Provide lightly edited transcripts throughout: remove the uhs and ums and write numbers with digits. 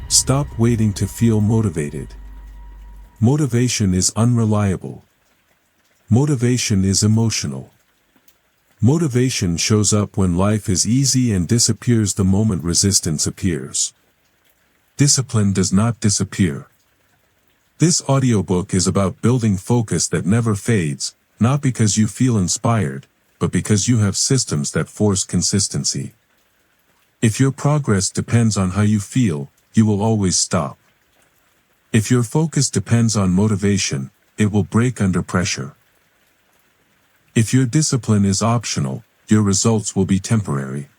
Stop waiting to feel motivated. Motivation is unreliable. Motivation is emotional. Motivation shows up when life is easy and disappears the moment resistance appears. Discipline does not disappear. This audiobook is about building focus that never fades, not because you feel inspired, but because you have systems that force consistency. If your progress depends on how you feel, you will always stop. If your focus depends on motivation, it will break under pressure. If your discipline is optional, your results will be temporary.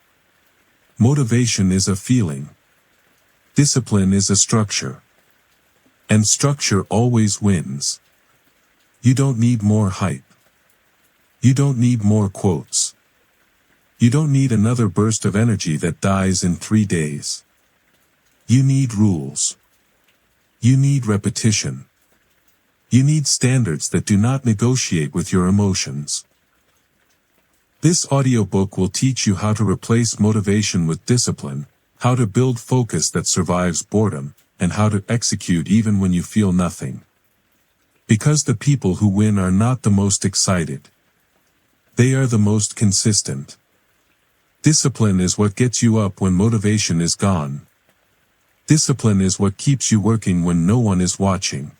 Motivation is a feeling. Discipline is a structure. And structure always wins. You don't need more hype. You don't need more quotes. You don't need another burst of energy that dies in 3 days. You need rules. You need repetition. You need standards that do not negotiate with your emotions. This audiobook will teach you how to replace motivation with discipline, how to build focus that survives boredom, and how to execute even when you feel nothing. Because the people who win are not the most excited. They are the most consistent. Discipline is what gets you up when motivation is gone. Discipline is what keeps you working when no one is watching.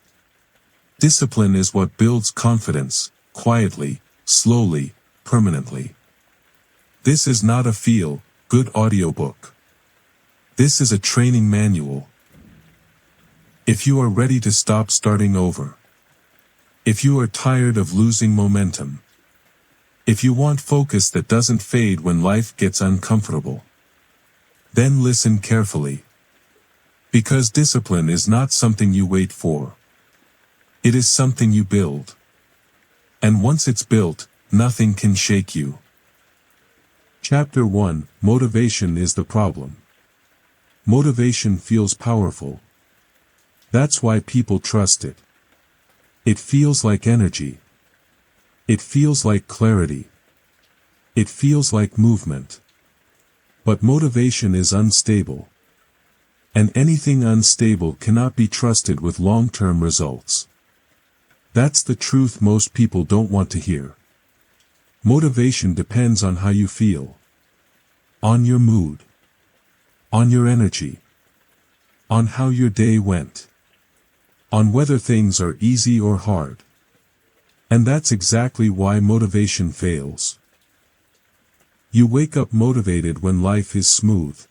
Discipline is what builds confidence, quietly, slowly, permanently. This is not a feel-good audiobook. This is a training manual. If you are ready to stop starting over. If you are tired of losing momentum. If you want focus that doesn't fade when life gets uncomfortable. Then listen carefully. Because discipline is not something you wait for. It is something you build. And once it's built, nothing can shake you. Chapter 1: Motivation is the problem. Motivation feels powerful. That's why people trust it. It feels like energy. It feels like clarity. It feels like movement. But motivation is unstable. And anything unstable cannot be trusted with long-term results. That's the truth most people don't want to hear. Motivation depends on how you feel. On your mood. On your energy. On how your day went. On whether things are easy or hard. And that's exactly why motivation fails. You wake up motivated when life is smooth.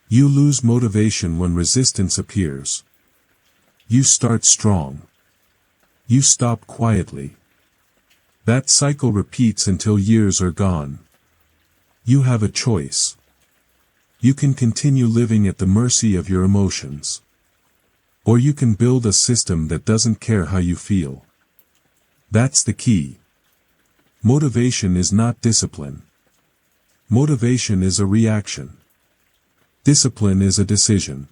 You lose motivation when resistance appears. You start strong. You stop quietly. That cycle repeats until years are gone. You have a choice. You can continue living at the mercy of your emotions. Or you can build a system that doesn't care how you feel. That's the key. Motivation is not discipline. Motivation is a reaction. Discipline is a decision.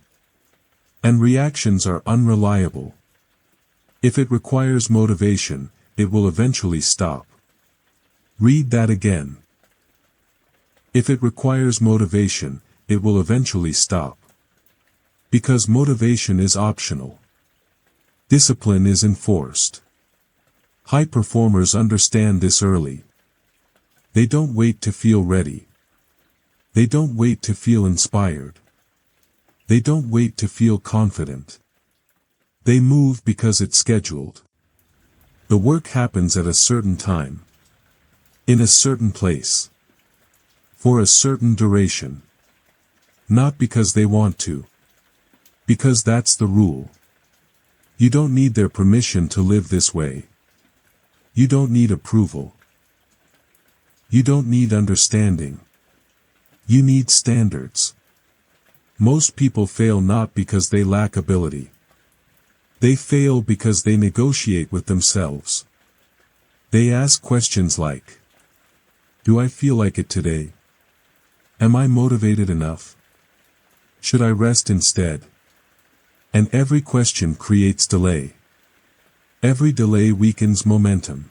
And reactions are unreliable. If it requires motivation, it will eventually stop. Read that again. If it requires motivation, it will eventually stop. Because motivation is optional. Discipline is enforced. High performers understand this early. They don't wait to feel ready. They don't wait to feel inspired. They don't wait to feel confident. They move because it's scheduled. The work happens at a certain time. In a certain place. For a certain duration. Not because they want to. Because that's the rule. You don't need their permission to live this way. You don't need approval. You don't need understanding. You need standards. Most people fail not because they lack ability. They fail because they negotiate with themselves. They ask questions like, do I feel like it today? Am I motivated enough? Should I rest instead? And every question creates delay. Every delay weakens momentum.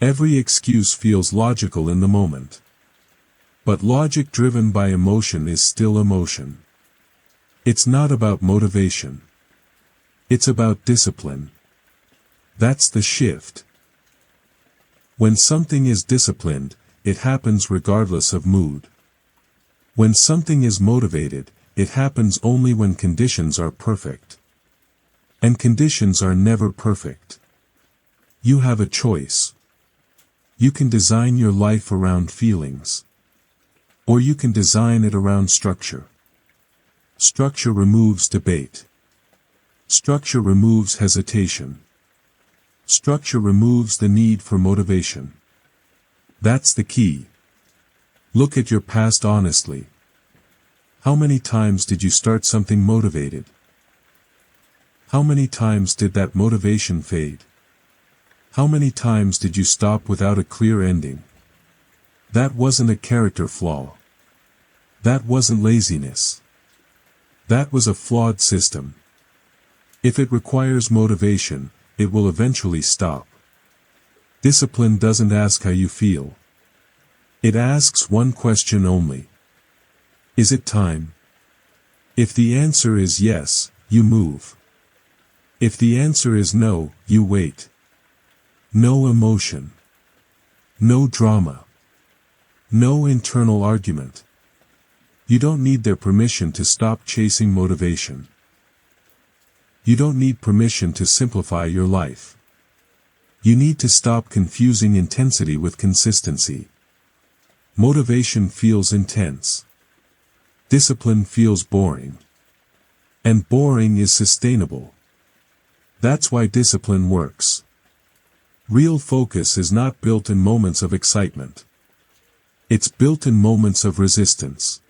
Every excuse feels logical in the moment. But logic driven by emotion is still emotion. It's not about motivation. It's about discipline. That's the shift. When something is disciplined, it happens regardless of mood. When something is motivated, it happens only when conditions are perfect. And conditions are never perfect. You have a choice. You can design your life around feelings. Or you can design it around structure. Structure removes debate. Structure removes hesitation. Structure removes the need for motivation. That's the key. Look at your past honestly. How many times did you start something motivated? How many times did that motivation fade? How many times did you stop without a clear ending? That wasn't a character flaw. That wasn't laziness. That was a flawed system. If it requires motivation, it will eventually stop. Discipline doesn't ask how you feel. It asks one question only. Is it time? If the answer is yes, you move. If the answer is no, you wait. No emotion. No drama. No internal argument. You don't need their permission to stop chasing motivation. You don't need permission to simplify your life. You need to stop confusing intensity with consistency. Motivation feels intense. Discipline feels boring. And boring is sustainable. That's why discipline works. Real focus is not built in moments of excitement. It's built in moments of resistance.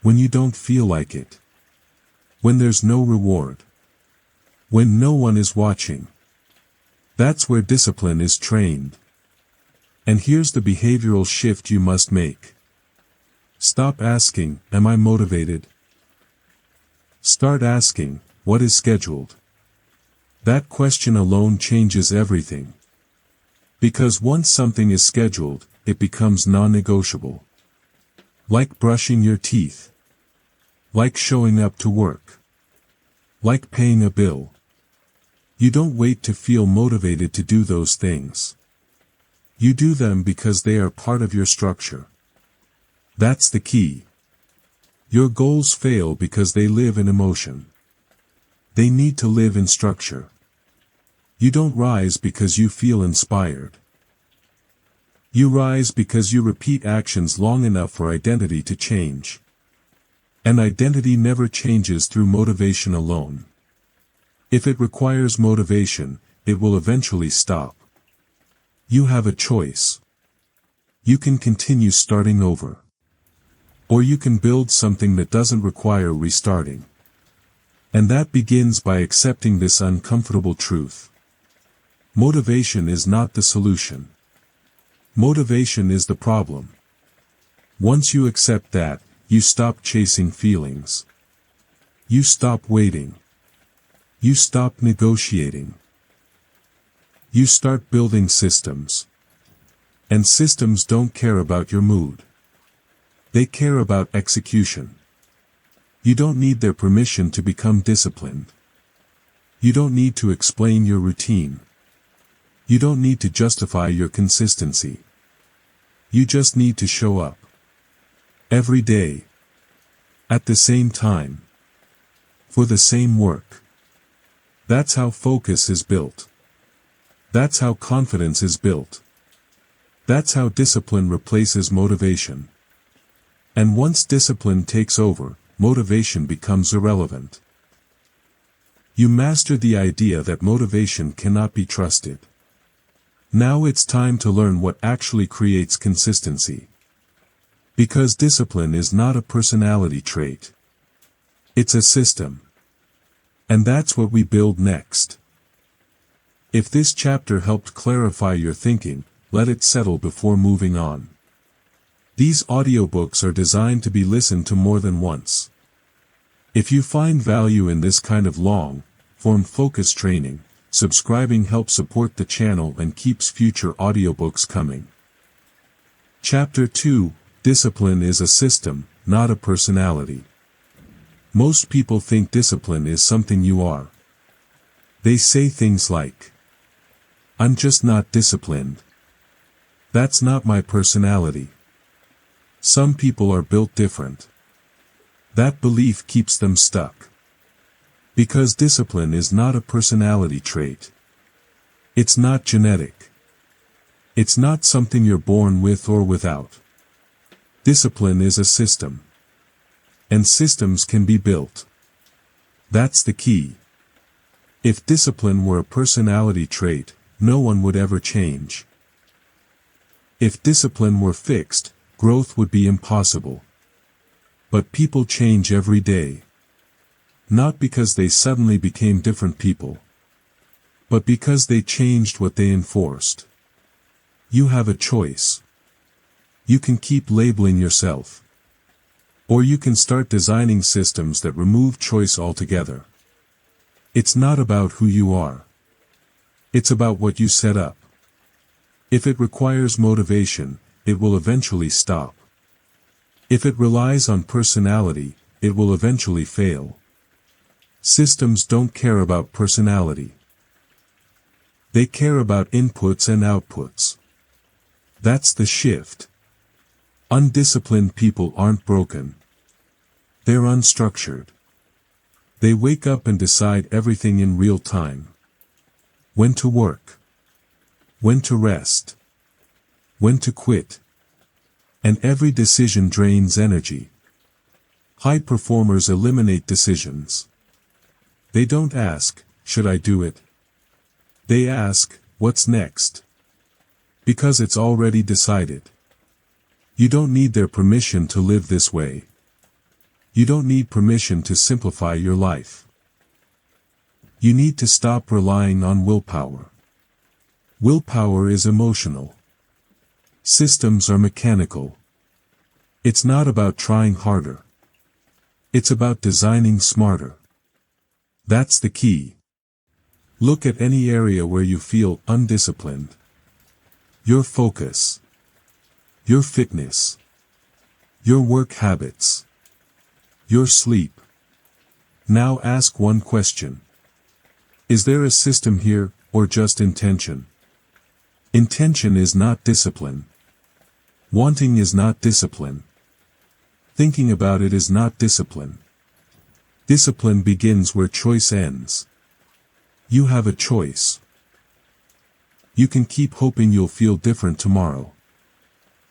When you don't feel like it. When there's no reward. When no one is watching. That's where discipline is trained. And here's the behavioral shift you must make. Stop asking, am I motivated? Start asking, what is scheduled? That question alone changes everything. Because once something is scheduled, it becomes non-negotiable. Like brushing your teeth. Like showing up to work. Like paying a bill. You don't wait to feel motivated to do those things. You do them because they are part of your structure. That's the key. Your goals fail because they live in emotion. They need to live in structure. You don't rise because you feel inspired. You rise because you repeat actions long enough for identity to change. And identity never changes through motivation alone. If it requires motivation, it will eventually stop. You have a choice. You can continue starting over. Or you can build something that doesn't require restarting. And that begins by accepting this uncomfortable truth. Motivation is not the solution. Motivation is the problem. Once you accept that, you stop chasing feelings. You stop waiting. You stop negotiating. You start building systems. And systems don't care about your mood. They care about execution. You don't need their permission to become disciplined. You don't need to explain your routine. You don't need to justify your consistency. You just need to show up. Every day. At the same time. For the same work. That's how focus is built. That's how confidence is built. That's how discipline replaces motivation. And once discipline takes over, motivation becomes irrelevant. You mastered the idea that motivation cannot be trusted. Now it's time to learn what actually creates consistency. Because discipline is not a personality trait. It's a system. And that's what we build next. If this chapter helped clarify your thinking, let it settle before moving on. These audiobooks are designed to be listened to more than once. If you find value in this kind of long-form focus training, subscribing helps support the channel and keeps future audiobooks coming. Chapter 2: Discipline is a system, not a personality. Most people think discipline is something you are. They say things like, "I'm just not disciplined. That's not my personality." Some people are built different. That belief keeps them stuck. Because discipline is not a personality trait. It's not genetic. It's not something you're born with or without. Discipline is a system. And systems can be built. That's the key. If discipline were a personality trait, no one would ever change. If discipline were fixed, growth would be impossible. But people change every day. Not because they suddenly became different people, but because they changed what they enforced. You have a choice. You can keep labeling yourself. Or you can start designing systems that remove choice altogether. It's not about who you are. It's about what you set up. If it requires motivation, it will eventually stop. If it relies on personality, it will eventually fail. Systems don't care about personality. They care about inputs and outputs. That's the shift. Undisciplined people aren't broken. They're unstructured. They wake up and decide everything in real time. When to work. When to rest. When to quit. And every decision drains energy. High performers eliminate decisions. They don't ask, "Should I do it?" They ask, "What's next?" Because it's already decided. You don't need their permission to live this way. You don't need permission to simplify your life. You need to stop relying on willpower. Willpower is emotional. Systems are mechanical. It's not about trying harder. It's about designing smarter. That's the key. Look at any area where you feel undisciplined. Your focus. Your fitness. Your work habits. Your sleep. Now ask one question. Is there a system here, or just intention? Intention is not discipline. Wanting is not discipline. Thinking about it is not discipline. Discipline begins where choice ends. You have a choice. You can keep hoping you'll feel different tomorrow.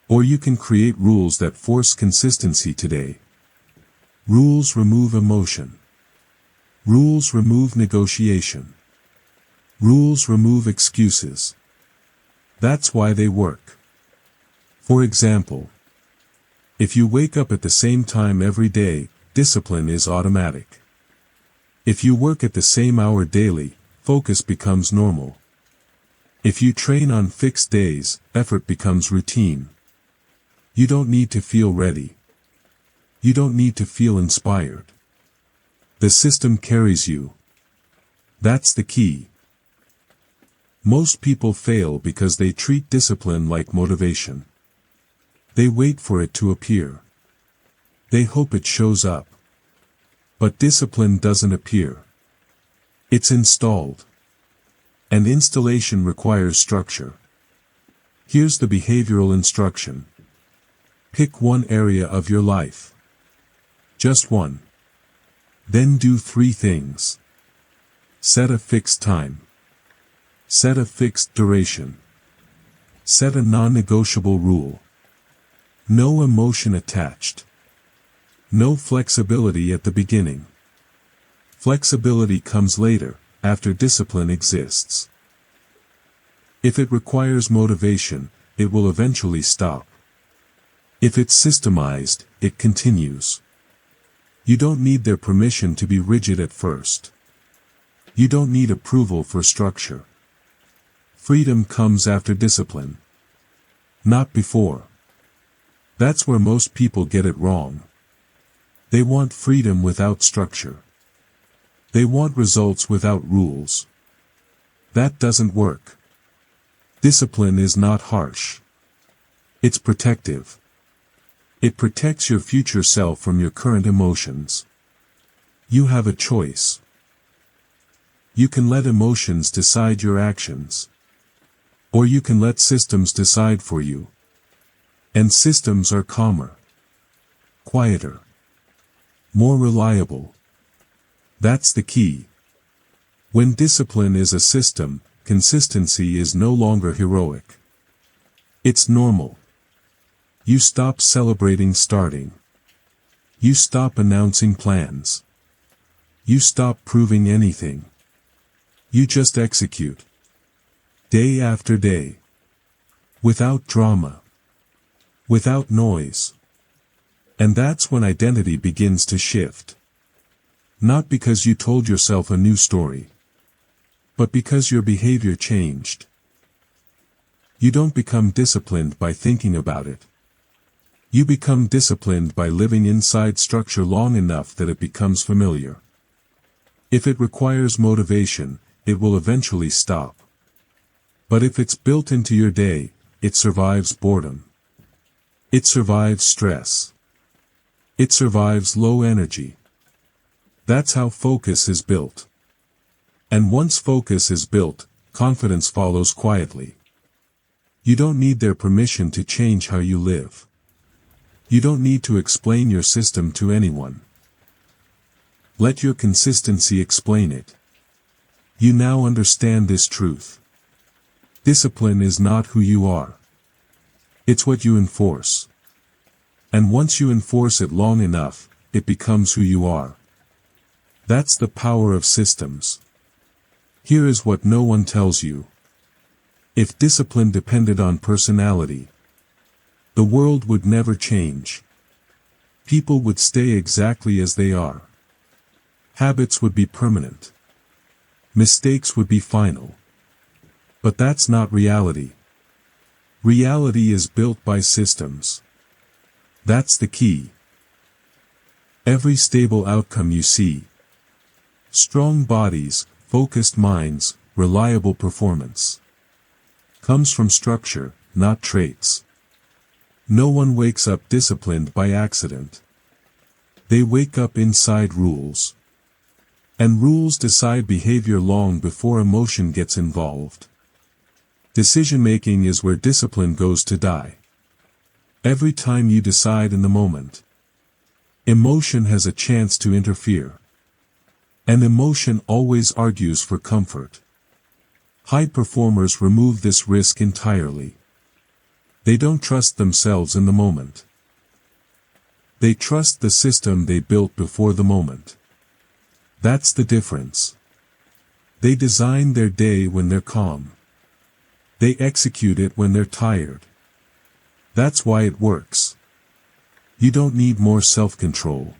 Or you can create rules that force consistency today. Rules remove emotion. Rules remove negotiation. Rules remove excuses. That's why they work. For example, if you wake up at the same time every day, discipline is automatic. If you work at the same hour daily, focus becomes normal. If you train on fixed days, effort becomes routine. You don't need to feel ready. You don't need to feel inspired. The system carries you. That's the key. Most people fail because they treat discipline like motivation. They wait for it to appear. They hope it shows up. But discipline doesn't appear. It's installed. And installation requires structure. Here's the behavioral instruction. Pick one area of your life. Just one. Then do 3 things. Set a fixed time. Set a fixed duration. Set a non-negotiable rule. No emotion attached. No flexibility at the beginning. Flexibility comes later, after discipline exists. If it requires motivation, it will eventually stop. If it's systemized, it continues. You don't need their permission to be rigid at first. You don't need approval for structure. Freedom comes after discipline. Not before. That's where most people get it wrong. They want freedom without structure. They want results without rules. That doesn't work. Discipline is not harsh. It's protective. It protects your future self from your current emotions. You have a choice. You can let emotions decide your actions. Or you can let systems decide for you. And systems are calmer, quieter, more reliable. That's the key. When discipline is a system, consistency is no longer heroic. It's normal. You stop celebrating starting. You stop announcing plans. You stop proving anything. You just execute. Day after day. Without drama. Without noise. And that's when identity begins to shift. Not because you told yourself a new story, but because your behavior changed. You don't become disciplined by thinking about it. You become disciplined by living inside structure long enough that it becomes familiar. If it requires motivation, it will eventually stop. But if it's built into your day, it survives boredom. It survives stress. It survives low energy. That's how focus is built. And once focus is built, confidence follows quietly. You don't need their permission to change how you live. You don't need to explain your system to anyone. Let your consistency explain it. You now understand this truth. Discipline is not who you are. It's what you enforce. And once you enforce it long enough, it becomes who you are. That's the power of systems. Here is what no one tells you. If discipline depended on personality, the world would never change. People would stay exactly as they are. Habits would be permanent. Mistakes would be final. But that's not reality. Reality is built by systems. That's the key. Every stable outcome you see. Strong bodies, focused minds, reliable performance. Comes from structure, not traits. No one wakes up disciplined by accident. They wake up inside rules. And rules decide behavior long before emotion gets involved. Decision-making is where discipline goes to die. Every time you decide in the moment, emotion has a chance to interfere. And emotion always argues for comfort. High performers remove this risk entirely. They don't trust themselves in the moment. They trust the system they built before the moment. That's the difference. They design their day when they're calm. They execute it when they're tired. That's why it works. You don't need more self-control.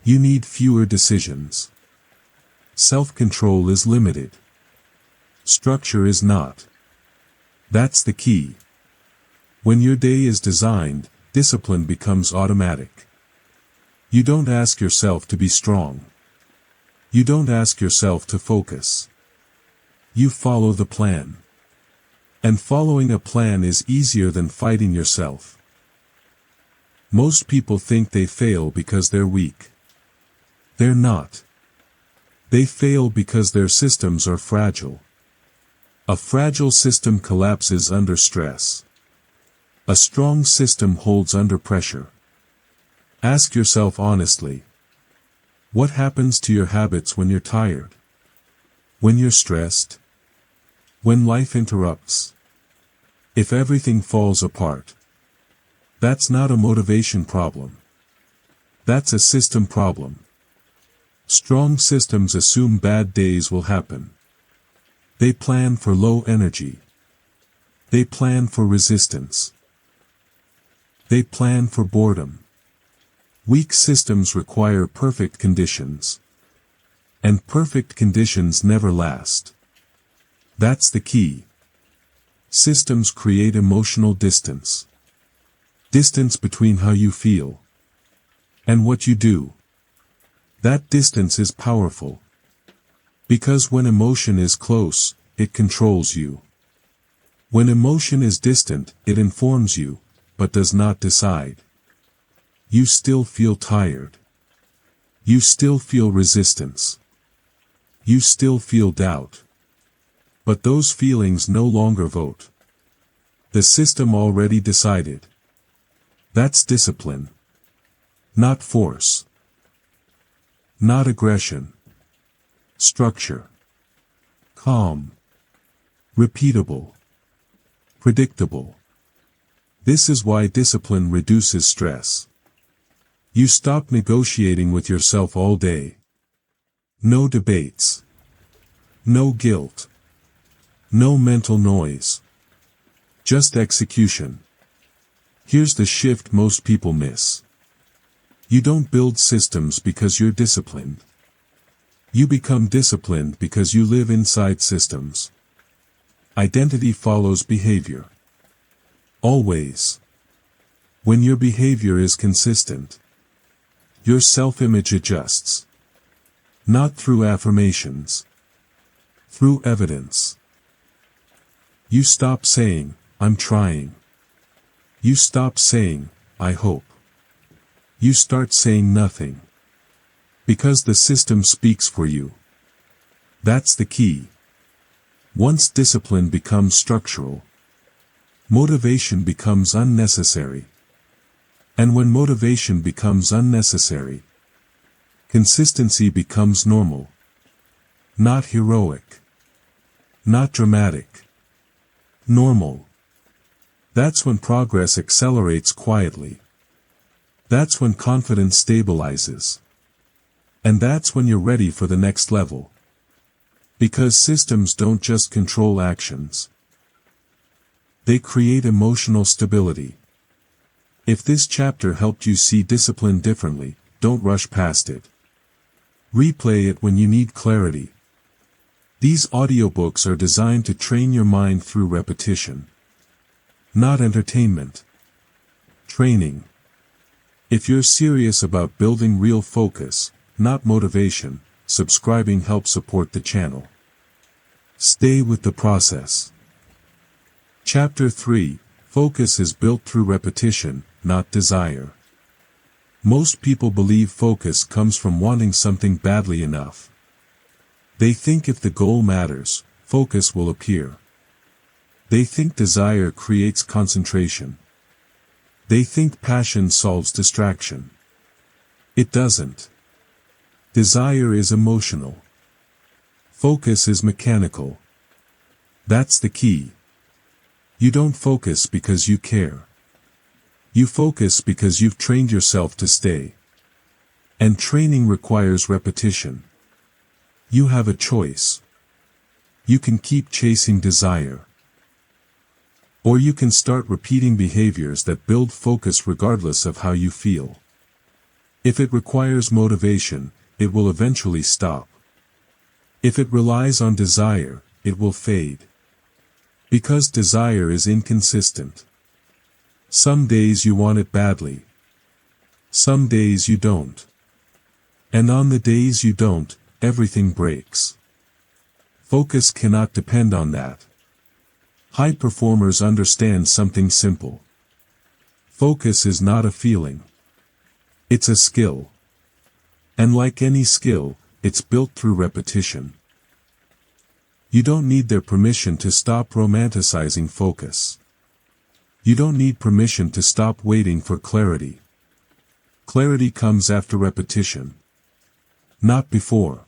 You need fewer decisions. Self-control is limited. Structure is not. That's the key. When your day is designed, discipline becomes automatic. You don't ask yourself to be strong. You don't ask yourself to focus. You follow the plan. And following a plan is easier than fighting yourself. Most people think they fail because they're weak. They're not. They fail because their systems are fragile. A fragile system collapses under stress. A strong system holds under pressure. Ask yourself honestly. What happens to your habits when you're tired? When you're stressed? When life interrupts? If everything falls apart? That's not a motivation problem. That's a system problem. Strong systems assume bad days will happen. They plan for low energy. They plan for resistance. They plan for boredom. Weak systems require perfect conditions. And perfect conditions never last. That's the key. Systems create emotional distance. Distance between how you feel and what you do. That distance is powerful. Because when emotion is close, it controls you. When emotion is distant, it informs you, but does not decide. You still feel tired. You still feel resistance. You still feel doubt. But those feelings no longer vote. The system already decided. That's discipline. Not force. Not aggression. Structure. Calm. Repeatable. Predictable. This is why discipline reduces stress. You stop negotiating with yourself all day. No debates. No guilt. No mental noise. Just execution. Here's the shift most people miss. You don't build systems because you're disciplined. You become disciplined because you live inside systems. Identity follows behavior. Always. When your behavior is consistent, your self-image adjusts. Not through affirmations. Through evidence. You stop saying, "I'm trying." You stop saying, "I hope." You start saying nothing. Because the system speaks for you. That's the key. Once discipline becomes structural, motivation becomes unnecessary. And when motivation becomes unnecessary, consistency becomes normal. Not heroic. Not dramatic. Normal. That's when progress accelerates quietly. That's when confidence stabilizes. And that's when you're ready for the next level. Because systems don't just control actions. They create emotional stability. If this chapter helped you see discipline differently, don't rush past it. Replay it when you need clarity. These audiobooks are designed to train your mind through repetition. Not entertainment. Training. If you're serious about building real focus, not motivation, subscribing helps support the channel. Stay with the process. Chapter 3, Focus is built through repetition, not desire. Most people believe focus comes from wanting something badly enough. They think if the goal matters, focus will appear. They think desire creates concentration. They think passion solves distraction. It doesn't. Desire is emotional. Focus is mechanical. That's the key. You don't focus because you care. You focus because you've trained yourself to stay. And training requires repetition. You have a choice. You can keep chasing desire. Or you can start repeating behaviors that build focus regardless of how you feel. If it requires motivation, it will eventually stop. If it relies on desire, it will fade. Because desire is inconsistent. Some days you want it badly. Some days you don't. And on the days you don't, everything breaks. Focus cannot depend on that. High performers understand something simple. Focus is not a feeling. It's a skill. And like any skill, it's built through repetition. You don't need their permission to stop romanticizing focus. You don't need permission to stop waiting for clarity. Clarity comes after repetition. Not before.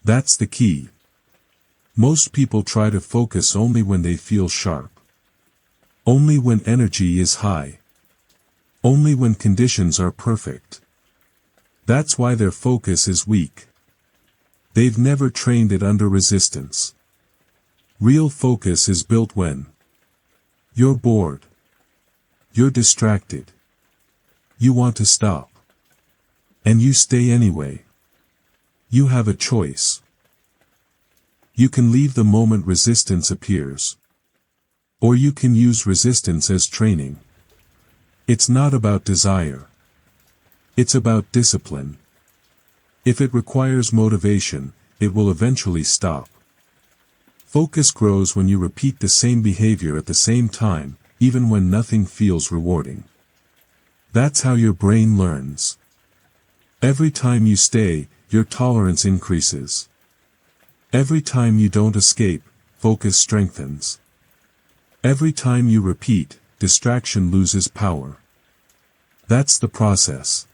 That's the key. Most people try to focus only when they feel sharp. Only when energy is high. Only when conditions are perfect. That's why their focus is weak. They've never trained it under resistance. Real focus is built when you're bored. You're distracted. You want to stop. And you stay anyway. You have a choice. You can leave the moment resistance appears. Or you can use resistance as training. It's not about desire. It's about discipline. If it requires motivation, it will eventually stop. Focus grows when you repeat the same behavior at the same time, even when nothing feels rewarding. That's how your brain learns. Every time you stay, your tolerance increases. Every time you don't escape, focus strengthens. Every time you repeat, distraction loses power. That's the process.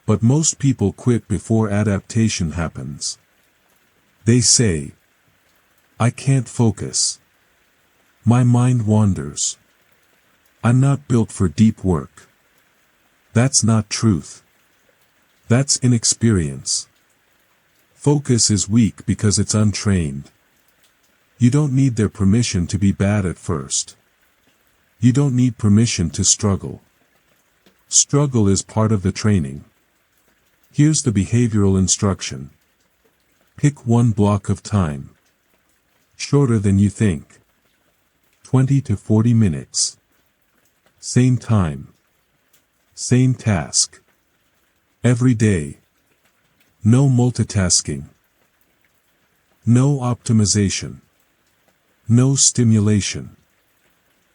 But most people quit before adaptation happens. They say, "I can't focus. My mind wanders. I'm not built for deep work." That's not truth. That's inexperience. Focus is weak because it's untrained. You don't need their permission to be bad at first. You don't need permission to struggle. Struggle is part of the training. Here's the behavioral instruction. Pick one block of time. Shorter than you think. 20 to 40 minutes. Same time. Same task. Every day. No multitasking. No optimization. No stimulation.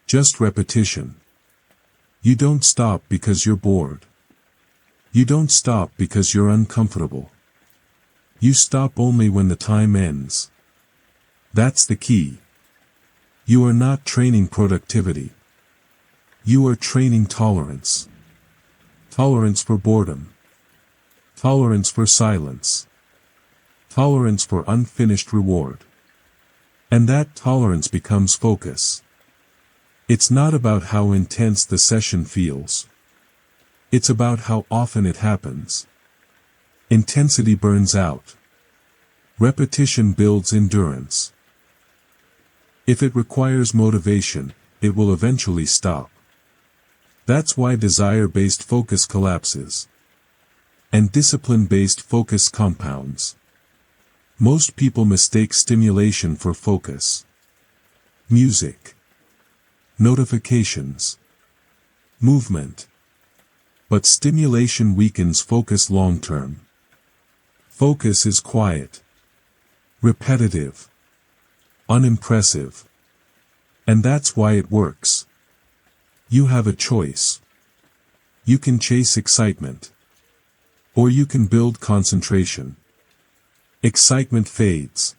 Just repetition. You don't stop because you're bored. You don't stop because you're uncomfortable. You stop only when the time ends. That's the key. You are not training productivity. You are training tolerance. Tolerance for boredom. Tolerance for silence. Tolerance for unfinished reward. And that tolerance becomes focus. It's not about how intense the session feels. It's about how often it happens. Intensity burns out. Repetition builds endurance. If it requires motivation, it will eventually stop. That's why desire-based focus collapses. And discipline-based focus compounds. Most people mistake stimulation for focus. Music. Notifications. Movement. But stimulation weakens focus long-term. Focus is quiet. Repetitive. Unimpressive. And that's why it works. You have a choice. You can chase excitement. Or you can build concentration. Excitement fades.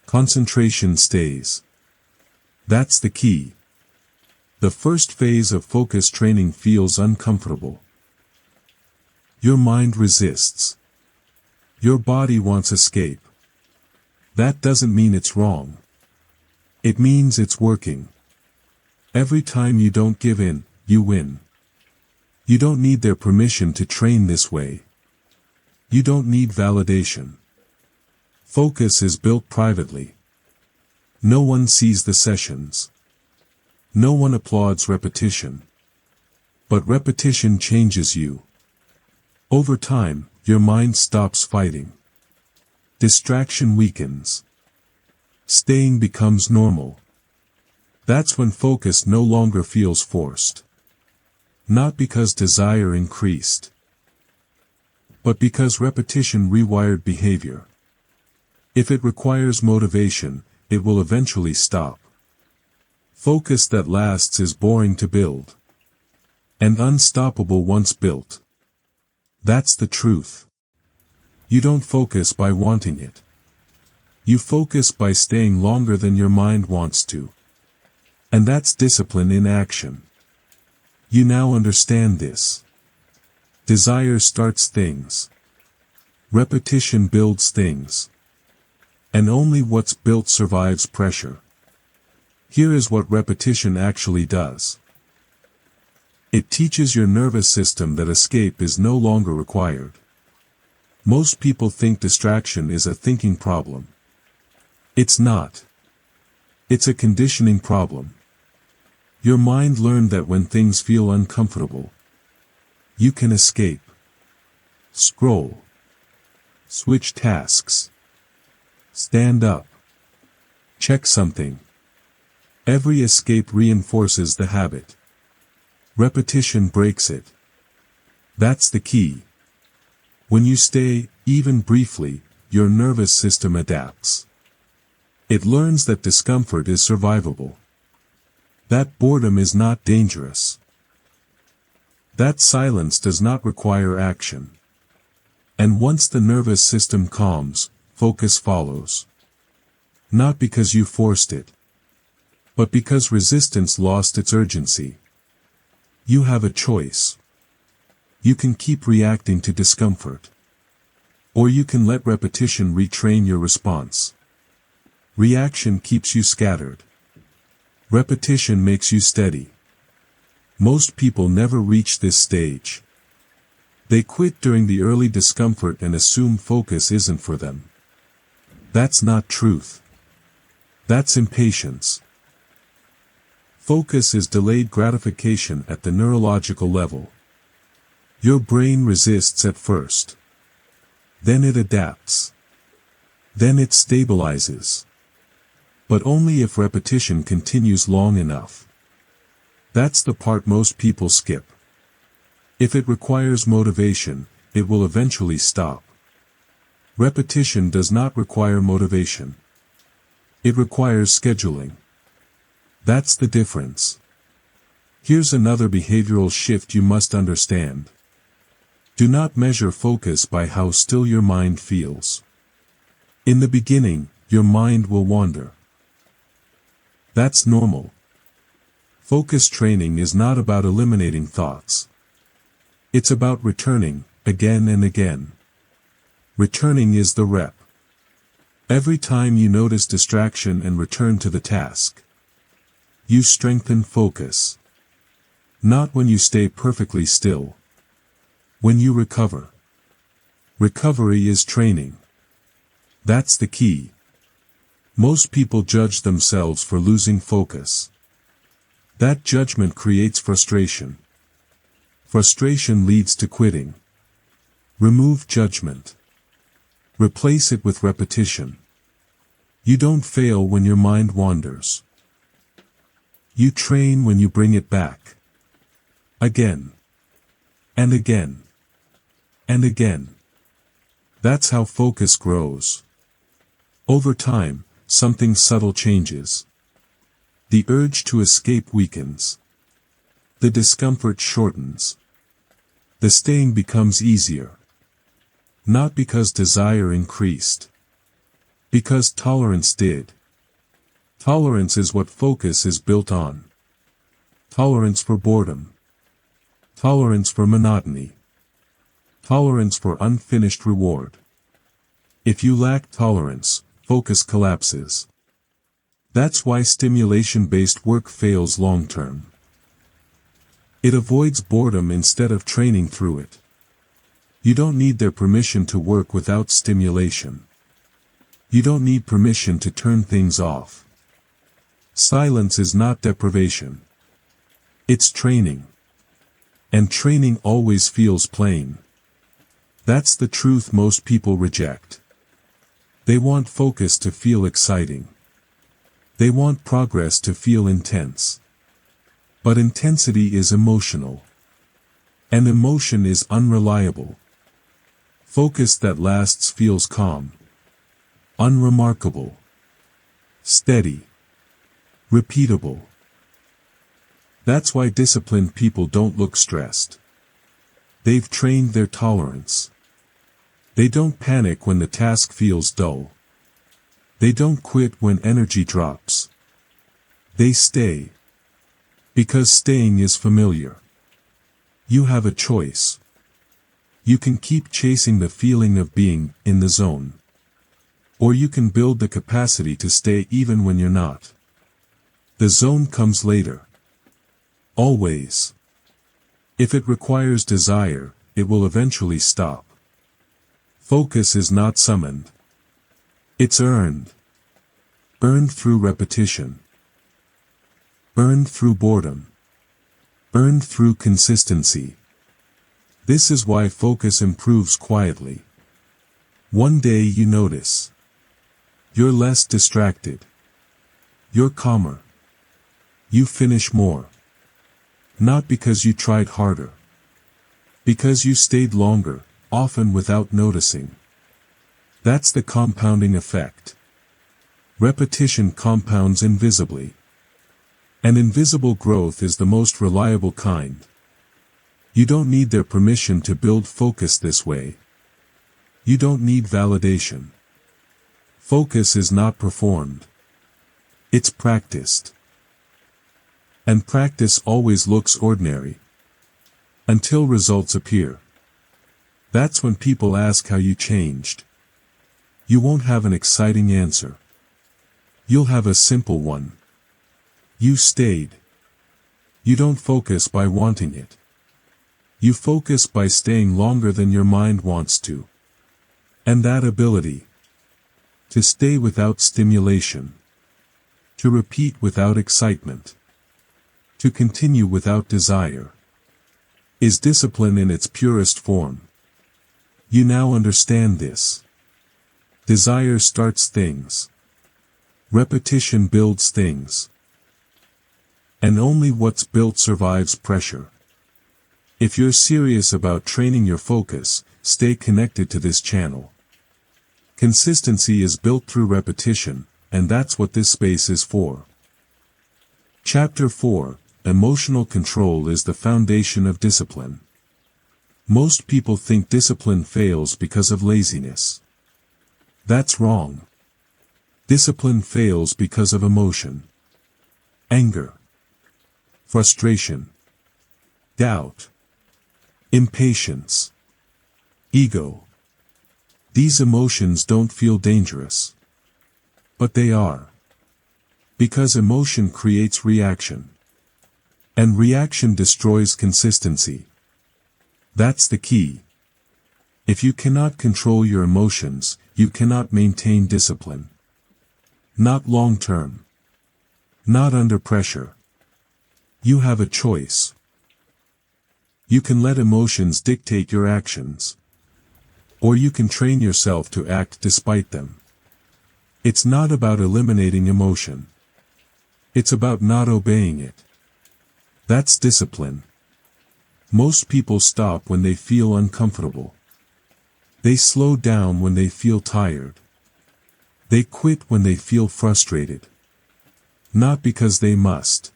Concentration stays. That's the key. The first phase of focus training feels uncomfortable. Your mind resists. Your body wants escape. That doesn't mean it's wrong. It means it's working. Every time you don't give in, you win. You don't need their permission to train this way. You don't need validation. Focus is built privately. No one sees the sessions. No one applauds repetition. But repetition changes you. Over time, your mind stops fighting. Distraction weakens. Staying becomes normal. That's when focus no longer feels forced. Not because desire increased, but because repetition rewired behavior. If it requires motivation, it will eventually stop. Focus that lasts is boring to build. And unstoppable once built. That's the truth. You don't focus by wanting it. You focus by staying longer than your mind wants to. And that's discipline in action. You now understand this. Desire starts things. Repetition builds things. And only what's built survives pressure. Here is what repetition actually does. It teaches your nervous system that escape is no longer required. Most people think distraction is a thinking problem. It's not. It's a conditioning problem. Your mind learned that when things feel uncomfortable, you can escape. Scroll. Switch tasks. Stand up. Check something. Every escape reinforces the habit. Repetition breaks it. That's the key. When you stay, even briefly, your nervous system adapts. It learns that discomfort is survivable. That boredom is not dangerous. That silence does not require action. And once the nervous system calms, focus follows. Not because you forced it, but because resistance lost its urgency. You have a choice. You can keep reacting to discomfort. Or you can let repetition retrain your response. Reaction keeps you scattered. Repetition makes you steady. Most people never reach this stage. They quit during the early discomfort and assume focus isn't for them. That's not truth. That's impatience. Focus is delayed gratification at the neurological level. Your brain resists at first. Then it adapts. Then it stabilizes. But only if repetition continues long enough. That's the part most people skip. If it requires motivation, it will eventually stop. Repetition does not require motivation. It requires scheduling. That's the difference. Here's another behavioral shift you must understand. Do not measure focus by how still your mind feels. In the beginning, your mind will wander. That's normal. Focus training is not about eliminating thoughts. It's about returning, again and again. Returning is the rep. Every time you notice distraction and return to the task, you strengthen focus. Not when you stay perfectly still. When you recover. Recovery is training. That's the key. Most people judge themselves for losing focus. That judgment creates frustration. Frustration leads to quitting. Remove judgment. Replace it with repetition. You don't fail when your mind wanders. You train when you bring it back. Again. And again. And again. That's how focus grows. Over time, something subtle changes. The urge to escape weakens. The discomfort shortens. The staying becomes easier. Not because desire increased. Because tolerance did. Tolerance is what focus is built on. Tolerance for boredom. Tolerance for monotony. Tolerance for unfinished reward. If you lack tolerance, focus collapses. That's why stimulation-based work fails long-term. It avoids boredom instead of training through it. You don't need their permission to work without stimulation. You don't need permission to turn things off. Silence is not deprivation. It's training. And training always feels plain. That's the truth most people reject. They want focus to feel exciting. They want progress to feel intense. But intensity is emotional. And emotion is unreliable. Focus that lasts feels calm. Unremarkable. Steady. Repeatable. That's why disciplined people don't look stressed. They've trained their tolerance. They don't panic when the task feels dull. They don't quit when energy drops. They stay. Because staying is familiar. You have a choice. You can keep chasing the feeling of being in the zone. Or you can build the capacity to stay even when you're not. The zone comes later. Always. If it requires desire, it will eventually stop. Focus is not summoned. It's earned. Earned through repetition. Earned through boredom. Earned through consistency. This is why focus improves quietly. One day you notice. You're less distracted. You're calmer. You finish more. Not because you tried harder. Because you stayed longer, often without noticing. That's the compounding effect. Repetition compounds invisibly. And invisible growth is the most reliable kind. You don't need their permission to build focus this way. You don't need validation. Focus is not performed. It's practiced. And practice always looks ordinary. Until results appear. That's when people ask how you changed. You won't have an exciting answer. You'll have a simple one. You stayed. You don't focus by wanting it. You focus by staying longer than your mind wants to. And that ability to stay without stimulation, to repeat without excitement, to continue without desire, is discipline in its purest form. You now understand this. Desire starts things. Repetition builds things. And only what's built survives pressure. If you're serious about training your focus, stay connected to this channel. Consistency is built through repetition, and that's what this space is for. Chapter 4: Emotional control is the foundation of discipline. Most people think discipline fails because of laziness. That's wrong. Discipline fails because of emotion. Anger. Frustration. Doubt. Impatience. Ego. These emotions don't feel dangerous. But they are. Because emotion creates reaction. And reaction destroys consistency. That's the key. If you cannot control your emotions, you cannot maintain discipline. Not long term. Not under pressure. You have a choice. You can let emotions dictate your actions. Or you can train yourself to act despite them. It's not about eliminating emotion. It's about not obeying it. That's discipline. Most people stop when they feel uncomfortable. They slow down when they feel tired. They quit when they feel frustrated. Not because they must,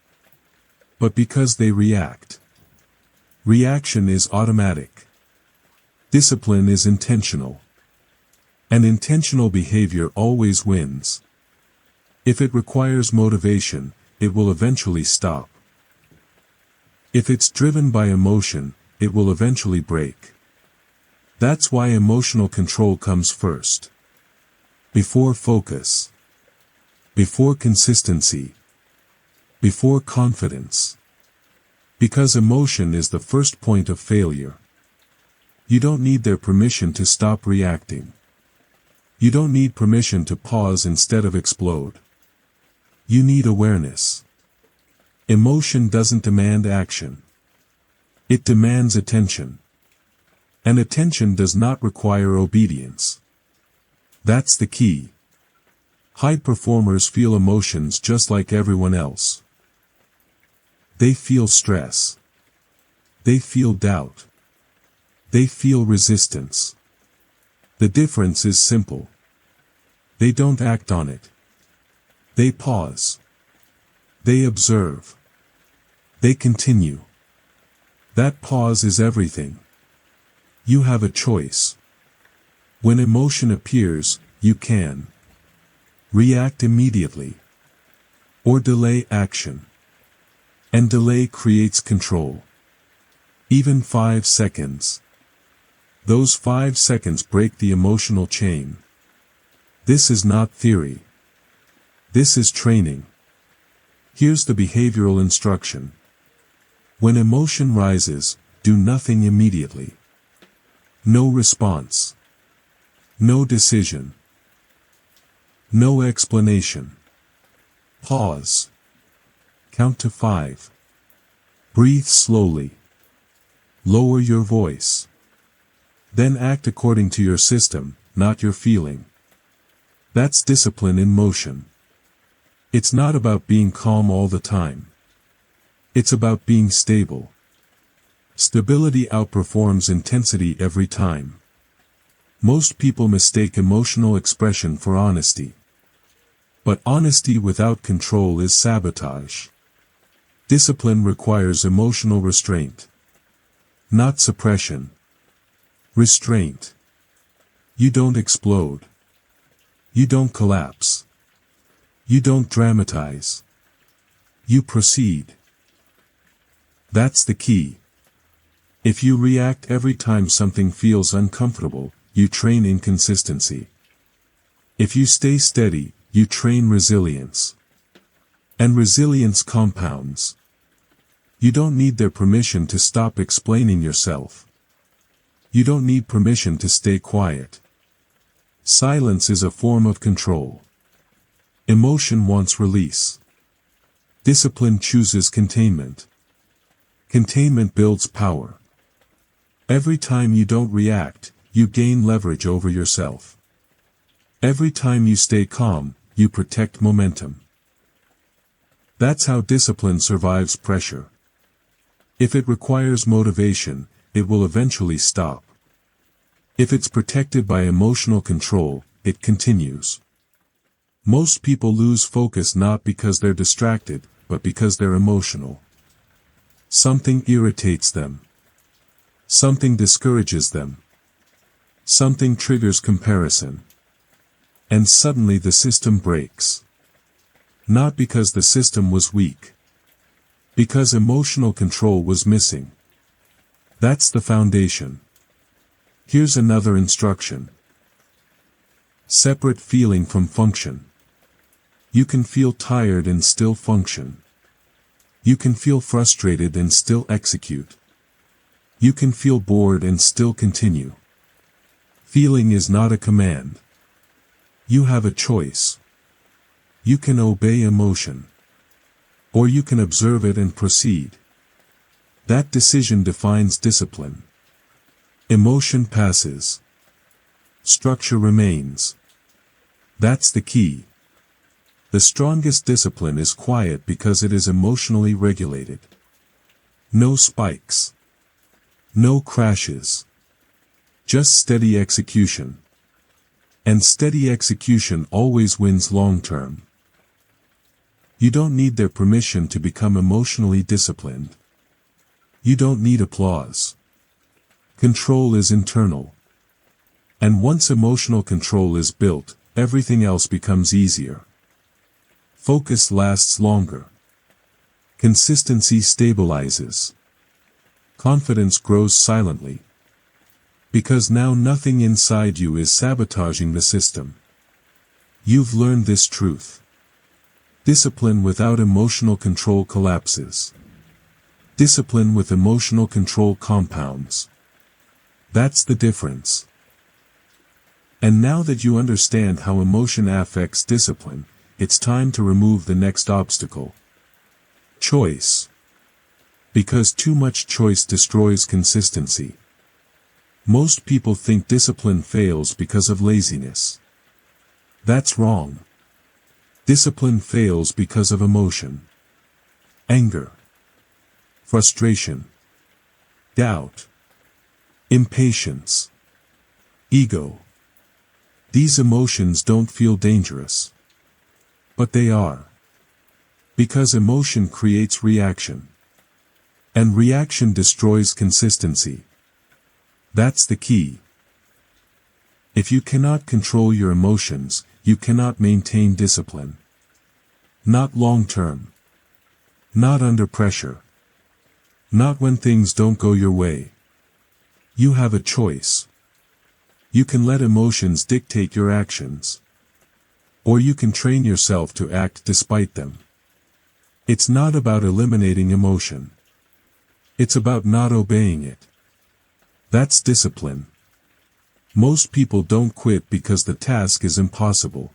but because they react. Reaction is automatic. Discipline is intentional. And intentional behavior always wins. If it requires motivation, it will eventually stop. If it's driven by emotion, it will eventually break. That's why emotional control comes first. Before focus. Before consistency. Before confidence. Because emotion is the first point of failure. You don't need their permission to stop reacting. You don't need permission to pause instead of explode. You need awareness. Emotion doesn't demand action. It demands attention. And attention does not require obedience. That's the key. High performers feel emotions just like everyone else. They feel stress. They feel doubt. They feel resistance. The difference is simple. They don't act on it. They pause. They observe. They continue. That pause is everything. You have a choice. When emotion appears, you can react immediately or delay action. And delay creates control. Even 5 seconds. Those 5 seconds break the emotional chain. This is not theory. This is training. Here's the behavioral instruction. When emotion rises, do nothing immediately. No response. No decision. No explanation. Pause. Count to 5. Breathe slowly. Lower your voice. Then act according to your system, not your feeling. That's discipline in motion. It's not about being calm all the time. It's about being stable. Stability outperforms intensity every time. Most people mistake emotional expression for honesty. But honesty without control is sabotage. Discipline requires emotional restraint. not suppression. Restraint. You don't explode. You don't collapse. You don't dramatize. You proceed. That's the key. If you react every time something feels uncomfortable, you train inconsistency. If you stay steady, you train resilience. And resilience compounds. You don't need their permission to stop explaining yourself. You don't need permission to stay quiet. Silence is a form of control. Emotion wants release. Discipline chooses containment. Containment builds power. Every time you don't react, you gain leverage over yourself. Every time you stay calm, you protect momentum. That's how discipline survives pressure. If it requires motivation, it will eventually stop. If it's protected by emotional control, it continues. Most people lose focus not because they're distracted, but because they're emotional. Something irritates them. Something discourages them. Something triggers comparison. And suddenly the system breaks. Not because the system was weak. Because emotional control was missing. That's the foundation. Here's another instruction. Separate feeling from function. You can feel tired and still function. You can feel frustrated and still execute. You can feel bored and still continue. Feeling is not a command. You have a choice. You can obey emotion. Or you can observe it and proceed. That decision defines discipline. Emotion passes. Structure remains. That's the key. The strongest discipline is quiet because it is emotionally regulated. No spikes. No crashes. Just steady execution. And steady execution always wins long term. You don't need their permission to become emotionally disciplined. You don't need applause. Control is internal. And once emotional control is built, everything else becomes easier. Focus lasts longer. Consistency stabilizes. Confidence grows silently. Because now nothing inside you is sabotaging the system. You've learned this truth. Discipline without emotional control collapses. Discipline with emotional control compounds. That's the difference. And now that you understand how emotion affects discipline, it's time to remove the next obstacle. Choice. Because too much choice destroys consistency. Most people think discipline fails because of laziness. That's wrong. Discipline fails because of emotion. Anger. Frustration. Doubt. Impatience. Ego. These emotions don't feel dangerous. But they are. Because emotion creates reaction. And reaction destroys consistency. That's the key. If you cannot control your emotions, you cannot maintain discipline. Not long term. Not under pressure. Not when things don't go your way. You have a choice. You can let emotions dictate your actions. Or you can train yourself to act despite them. It's not about eliminating emotion. It's about not obeying it. That's discipline. Most people don't quit because the task is impossible.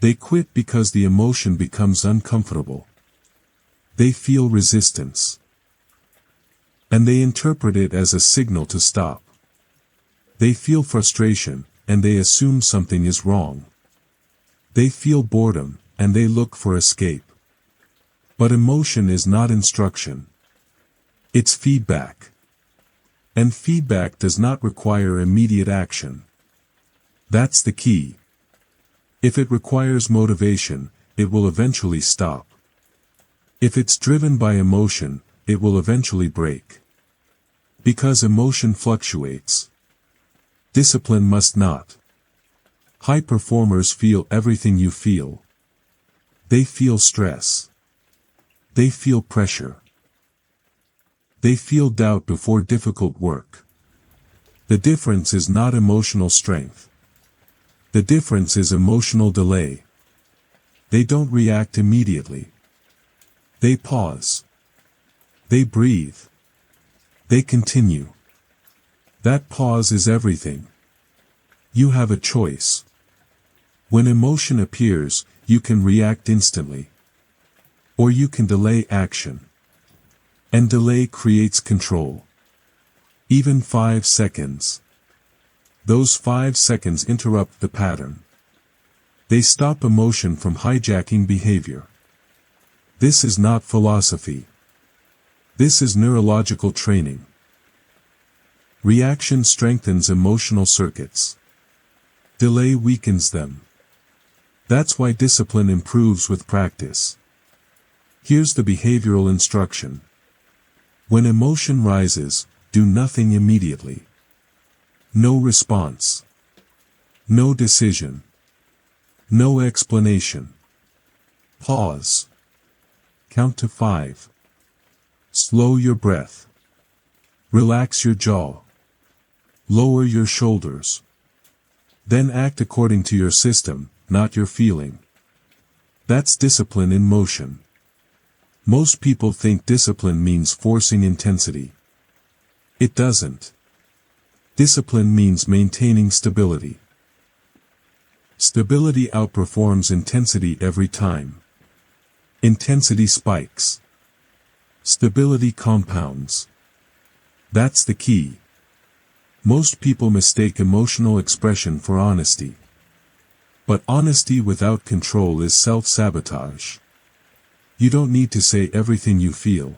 They quit because the emotion becomes uncomfortable. They feel resistance. And they interpret it as a signal to stop. They feel frustration, and they assume something is wrong. They feel boredom, and they look for escape. But emotion is not instruction. It's feedback. And feedback does not require immediate action. That's the key. If it requires motivation, it will eventually stop. If it's driven by emotion, it will eventually break. Because emotion fluctuates. Discipline must not. High performers feel everything you feel. They feel stress. They feel pressure. They feel doubt before difficult work. The difference is not emotional strength. The difference is emotional delay. They don't react immediately. They pause. They breathe. They continue. That pause is everything. You have a choice. When emotion appears, you can react instantly. Or you can delay action. And delay creates control. Even 5 seconds. Those 5 seconds interrupt the pattern. They stop emotion from hijacking behavior. This is not philosophy. This is neurological training. Reaction strengthens emotional circuits. Delay weakens them. That's why discipline improves with practice. Here's the behavioral instruction. When emotion rises, do nothing immediately. No response. No decision. No explanation. Pause. Count to 5. Slow your breath. Relax your jaw. Lower your shoulders. Then act according to your system, not your feeling. That's discipline in motion. Most people think discipline means forcing intensity. It doesn't. Discipline means maintaining stability. Stability outperforms intensity every time. Intensity spikes. Stability compounds. That's the key. Most people mistake emotional expression for honesty. But honesty without control is self-sabotage. You don't need to say everything you feel.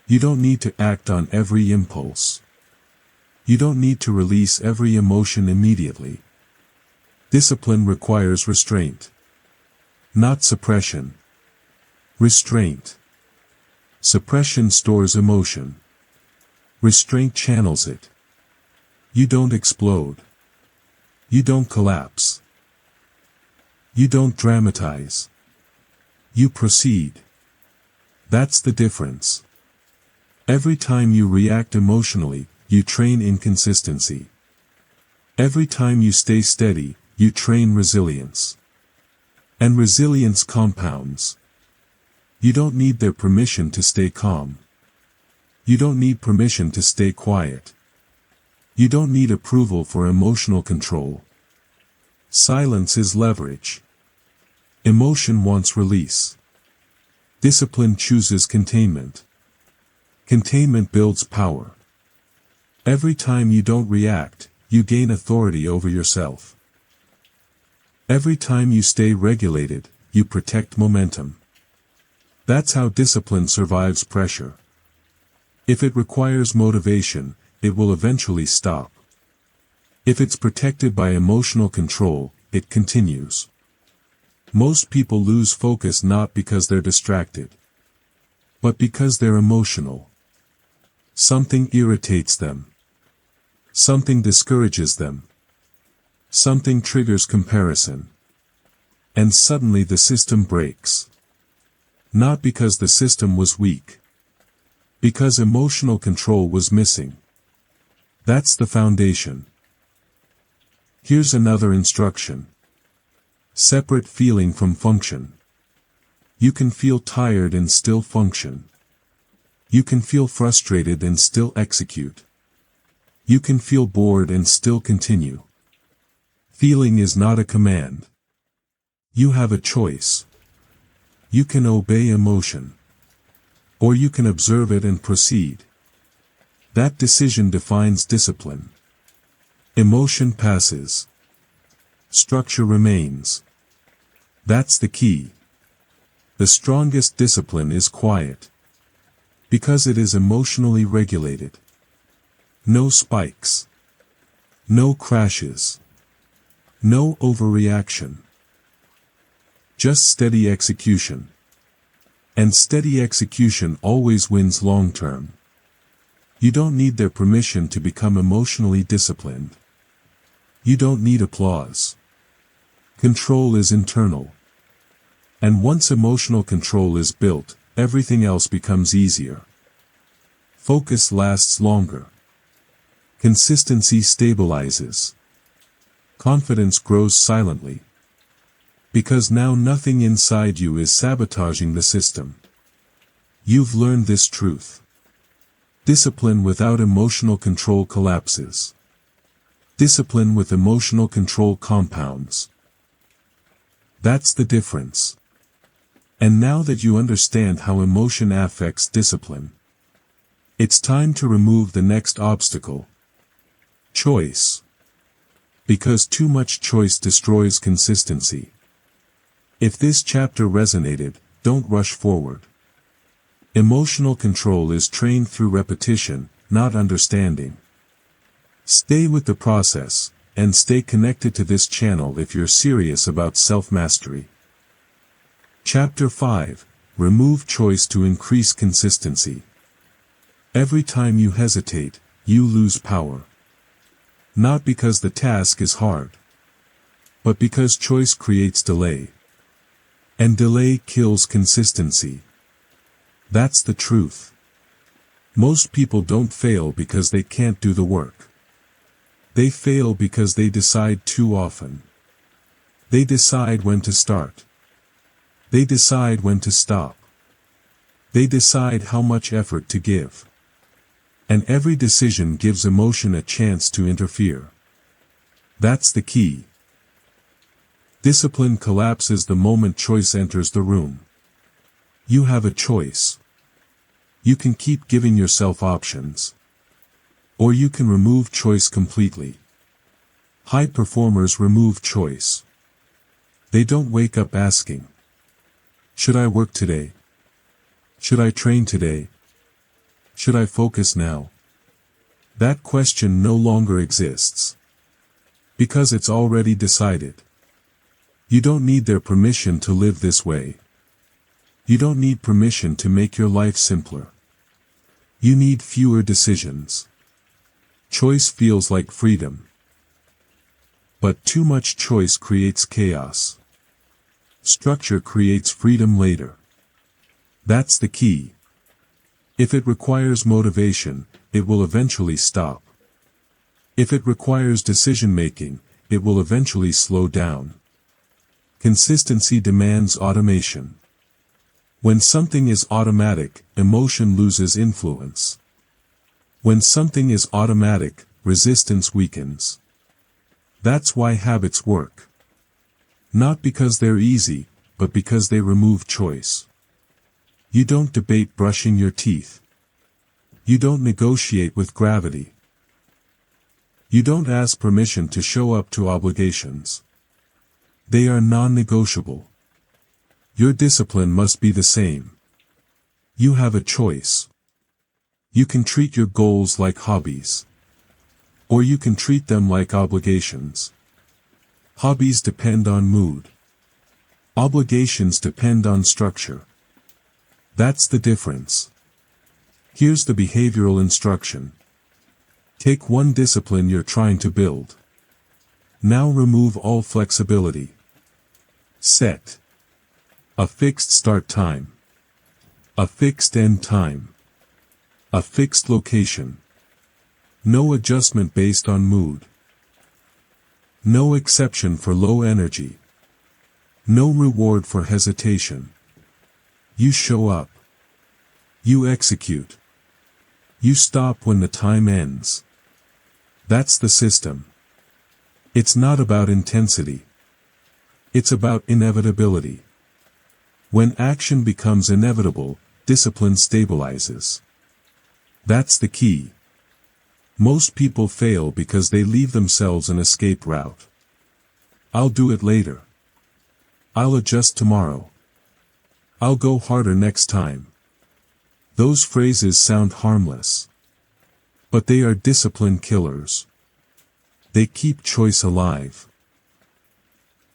You don't need to act on every impulse. You don't need to release every emotion immediately. Discipline requires restraint. Not suppression. Restraint. Suppression stores emotion. Restraint channels it. You don't explode. You don't collapse. You don't dramatize. You proceed. That's the difference. Every time you react emotionally, you train inconsistency. Every time you stay steady, you train resilience. And resilience compounds. You don't need their permission to stay calm. You don't need permission to stay quiet. You don't need approval for emotional control. Silence is leverage. Emotion wants release. Discipline chooses containment. Containment builds power. Every time you don't react, you gain authority over yourself. Every time you stay regulated, you protect momentum. That's how discipline survives pressure. If it requires motivation, it will eventually stop. If it's protected by emotional control, it continues. Most people lose focus not because they're distracted, but because they're emotional. Something irritates them. Something discourages them. Something triggers comparison. And suddenly the system breaks. Not because the system was weak. Because emotional control was missing. That's the foundation. Here's another instruction. Separate feeling from function. You can feel tired and still function. You can feel frustrated and still execute. You can feel bored and still continue. Feeling is not a command. You have a choice. You can obey emotion. Or you can observe it and proceed. That decision defines discipline. Emotion passes. Structure remains. That's the key. The strongest discipline is quiet. Because it is emotionally regulated. No spikes. No crashes. No overreaction. Just steady execution. And steady execution always wins long term. You don't need their permission to become emotionally disciplined. You don't need applause. Control is internal. And once emotional control is built, everything else becomes easier. Focus lasts longer. Consistency stabilizes. Confidence grows silently. Because now nothing inside you is sabotaging the system. You've learned this truth. Discipline without emotional control collapses. Discipline with emotional control compounds. That's the difference. And now that you understand how emotion affects discipline, it's time to remove the next obstacle. Choice. Because too much choice destroys consistency. If this chapter resonated, don't rush forward. Emotional control is trained through repetition, not understanding. Stay with the process, and stay connected to this channel if you're serious about self-mastery. Chapter 5. Remove choice to increase consistency. Every time you hesitate, you lose power. Not because the task is hard, but because choice creates delay. And delay kills consistency. That's the truth. Most people don't fail because they can't do the work. They fail because they decide too often. They decide when to start. They decide when to stop. They decide how much effort to give. And every decision gives emotion a chance to interfere. That's the key. Discipline collapses the moment choice enters the room. You have a choice. You can keep giving yourself options. Or you can remove choice completely. High performers remove choice. They don't wake up asking, should I work today? Should I train today? Should I focus now? That question no longer exists. Because it's already decided. You don't need their permission to live this way. You don't need permission to make your life simpler. You need fewer decisions. Choice feels like freedom. But too much choice creates chaos. Structure creates freedom later. That's the key. If it requires motivation, it will eventually stop. If it requires decision-making, it will eventually slow down. Consistency demands automation. When something is automatic, emotion loses influence. When something is automatic, resistance weakens. That's why habits work. Not because they're easy, but because they remove choice. You don't debate brushing your teeth. You don't negotiate with gravity. You don't ask permission to show up to obligations. They are non-negotiable. Your discipline must be the same. You have a choice. You can treat your goals like hobbies. Or you can treat them like obligations. Hobbies depend on mood. Obligations depend on structure. That's the difference. Here's the behavioral instruction. Take one discipline you're trying to build. Now remove all flexibility. Set a fixed start time, a fixed end time, a fixed location. No adjustment based on mood. No exception for low energy. No reward for hesitation. You show up. You execute. You stop when the time ends. That's the system. It's not about intensity. It's about inevitability. When action becomes inevitable, discipline stabilizes. That's the key. Most people fail because they leave themselves an escape route. I'll do it later. I'll adjust tomorrow. I'll go harder next time. Those phrases sound harmless. But they are discipline killers. They keep choice alive.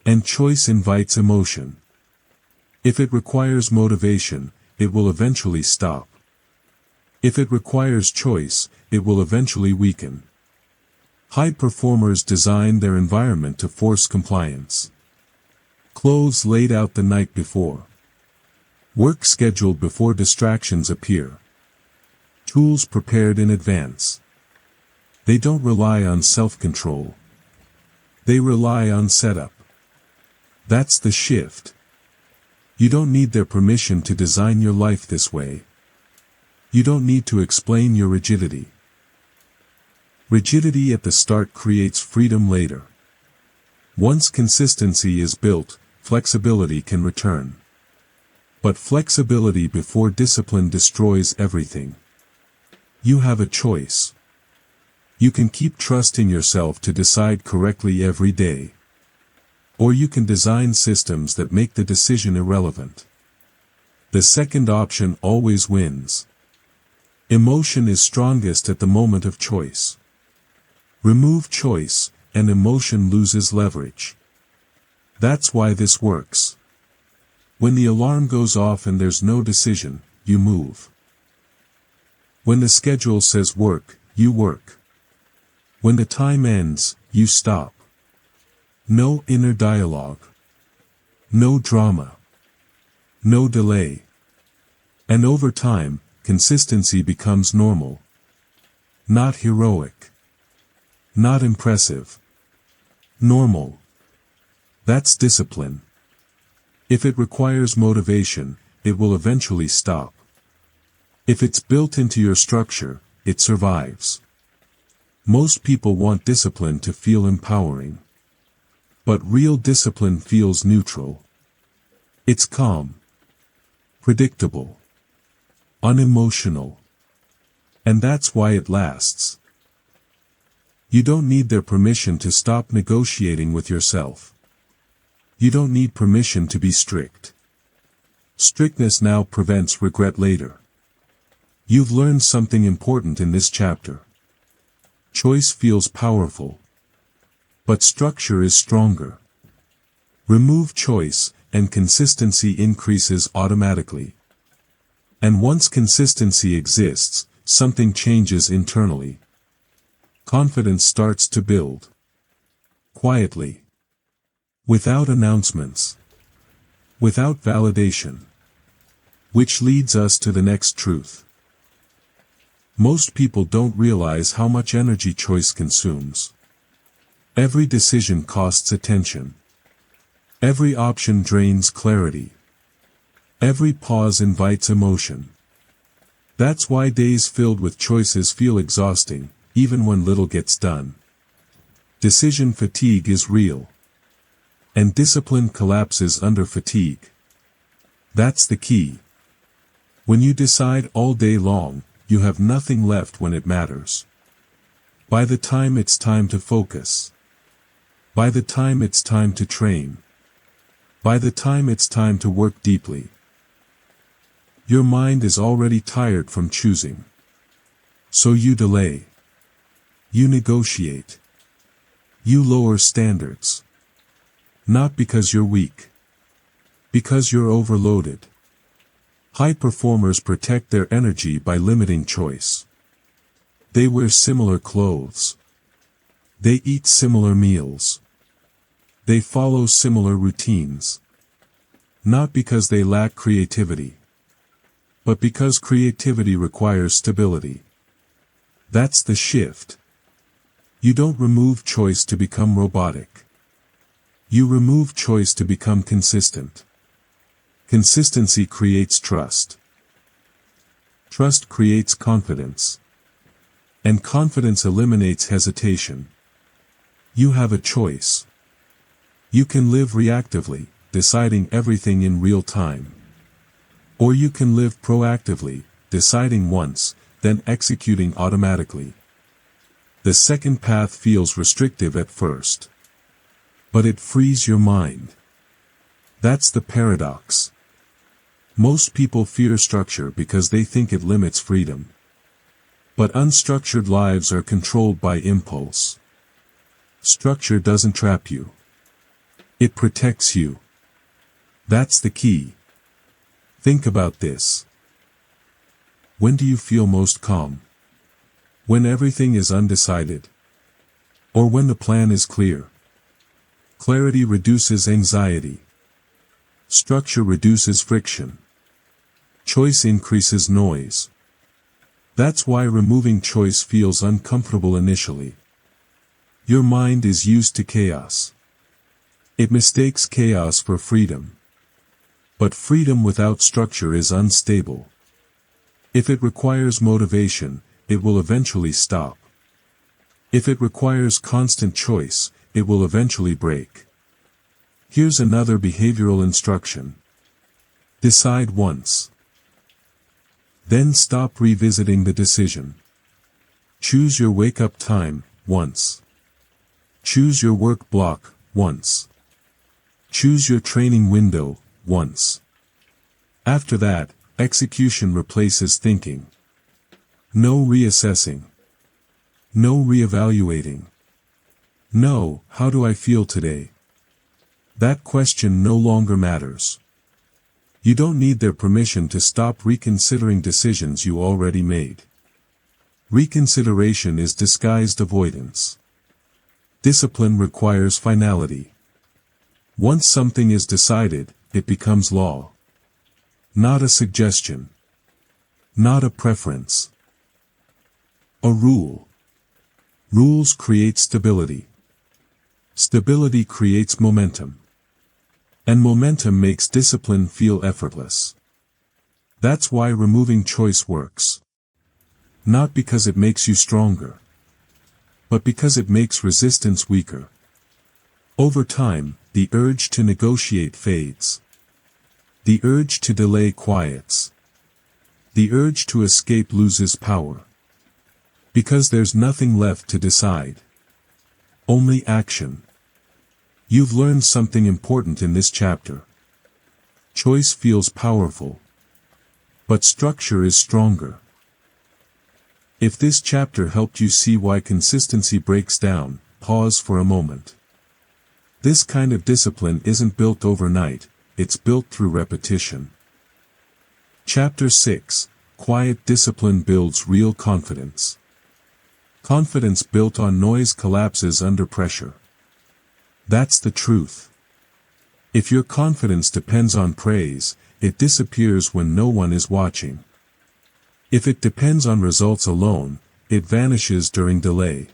And choice invites emotion. If it requires motivation, it will eventually stop. If it requires choice, it will eventually weaken. High performers design their environment to force compliance. Clothes laid out the night before. Work scheduled before distractions appear. Tools prepared in advance. They don't rely on self-control. They rely on setup. That's the shift. You don't need their permission to design your life this way. You don't need to explain your rigidity. Rigidity at the start creates freedom later. Once consistency is built, flexibility can return. But flexibility before discipline destroys everything. You have a choice. You can keep trusting yourself to decide correctly every day. Or you can design systems that make the decision irrelevant. The second option always wins. Emotion is strongest at the moment of choice. Remove choice, and emotion loses leverage. That's why this works. When the alarm goes off and there's no decision, you move. When the schedule says work, you work. When the time ends, you stop. No inner dialogue. No drama. No delay. And over time, consistency becomes normal. Not heroic. Not impressive. Normal. That's discipline. If it requires motivation, it will eventually stop. If it's built into your structure, it survives. Most people want discipline to feel empowering. But real discipline feels neutral. It's calm. Predictable. Unemotional. And that's why it lasts. You don't need their permission to stop negotiating with yourself. You don't need permission to be strict. Strictness now prevents regret later. You've learned something important in this chapter. Choice feels powerful. But structure is stronger. Remove choice, and consistency increases automatically. And once consistency exists, something changes internally. Confidence starts to build. Quietly. Without announcements. Without validation. Which leads us to the next truth. Most people don't realize how much energy choice consumes. Every decision costs attention. Every option drains clarity. Every pause invites emotion. That's why days filled with choices feel exhausting, even when little gets done. Decision fatigue is real. And discipline collapses under fatigue. That's the key. When you decide all day long, you have nothing left when it matters. By the time it's time to focus. By the time it's time to train. By the time it's time to work deeply. Your mind is already tired from choosing. So you delay. You negotiate. You lower standards. Not because you're weak. Because you're overloaded. High performers protect their energy by limiting choice. They wear similar clothes. They eat similar meals. They follow similar routines. Not because they lack creativity. But because creativity requires stability. That's the shift. You don't remove choice to become robotic. You remove choice to become consistent. Consistency creates trust. Trust creates confidence. And confidence eliminates hesitation. You have a choice. You can live reactively, deciding everything in real time. Or you can live proactively, deciding once, then executing automatically. The second path feels restrictive at first. But it frees your mind. That's the paradox. Most people fear structure because they think it limits freedom. But unstructured lives are controlled by impulse. Structure doesn't trap you. It protects you. That's the key. Think about this. When do you feel most calm? When everything is undecided? Or when the plan is clear? Clarity reduces anxiety. Structure reduces friction. Choice increases noise. That's why removing choice feels uncomfortable initially. Your mind is used to chaos. It mistakes chaos for freedom. But freedom without structure is unstable. If it requires motivation, it will eventually stop. If it requires constant choice, it will eventually break. Here's another behavioral instruction. Decide once. Then stop revisiting the decision. Choose your wake-up time, once. Choose your work block, once. Choose your training window, once. After that, execution replaces thinking. No reassessing. No reevaluating. No, how do I feel today? That question no longer matters. You don't need their permission to stop reconsidering decisions you already made. Reconsideration is disguised avoidance. Discipline requires finality. Once something is decided, it becomes law. Not a suggestion. Not a preference. A rule. Rules create stability. Stability creates momentum. And momentum makes discipline feel effortless. That's why removing choice works. Not because it makes you stronger, but because it makes resistance weaker. Over time, the urge to negotiate fades. The urge to delay quiets. The urge to escape loses power. Because there's nothing left to decide. Only action. You've learned something important in this chapter. Choice feels powerful. But structure is stronger. If this chapter helped you see why consistency breaks down, pause for a moment. This kind of discipline isn't built overnight, it's built through repetition. Chapter 6, Quiet Discipline Builds Real Confidence. Confidence built on noise collapses under pressure. That's the truth. If your confidence depends on praise, it disappears when no one is watching. If it depends on results alone, it vanishes during delay.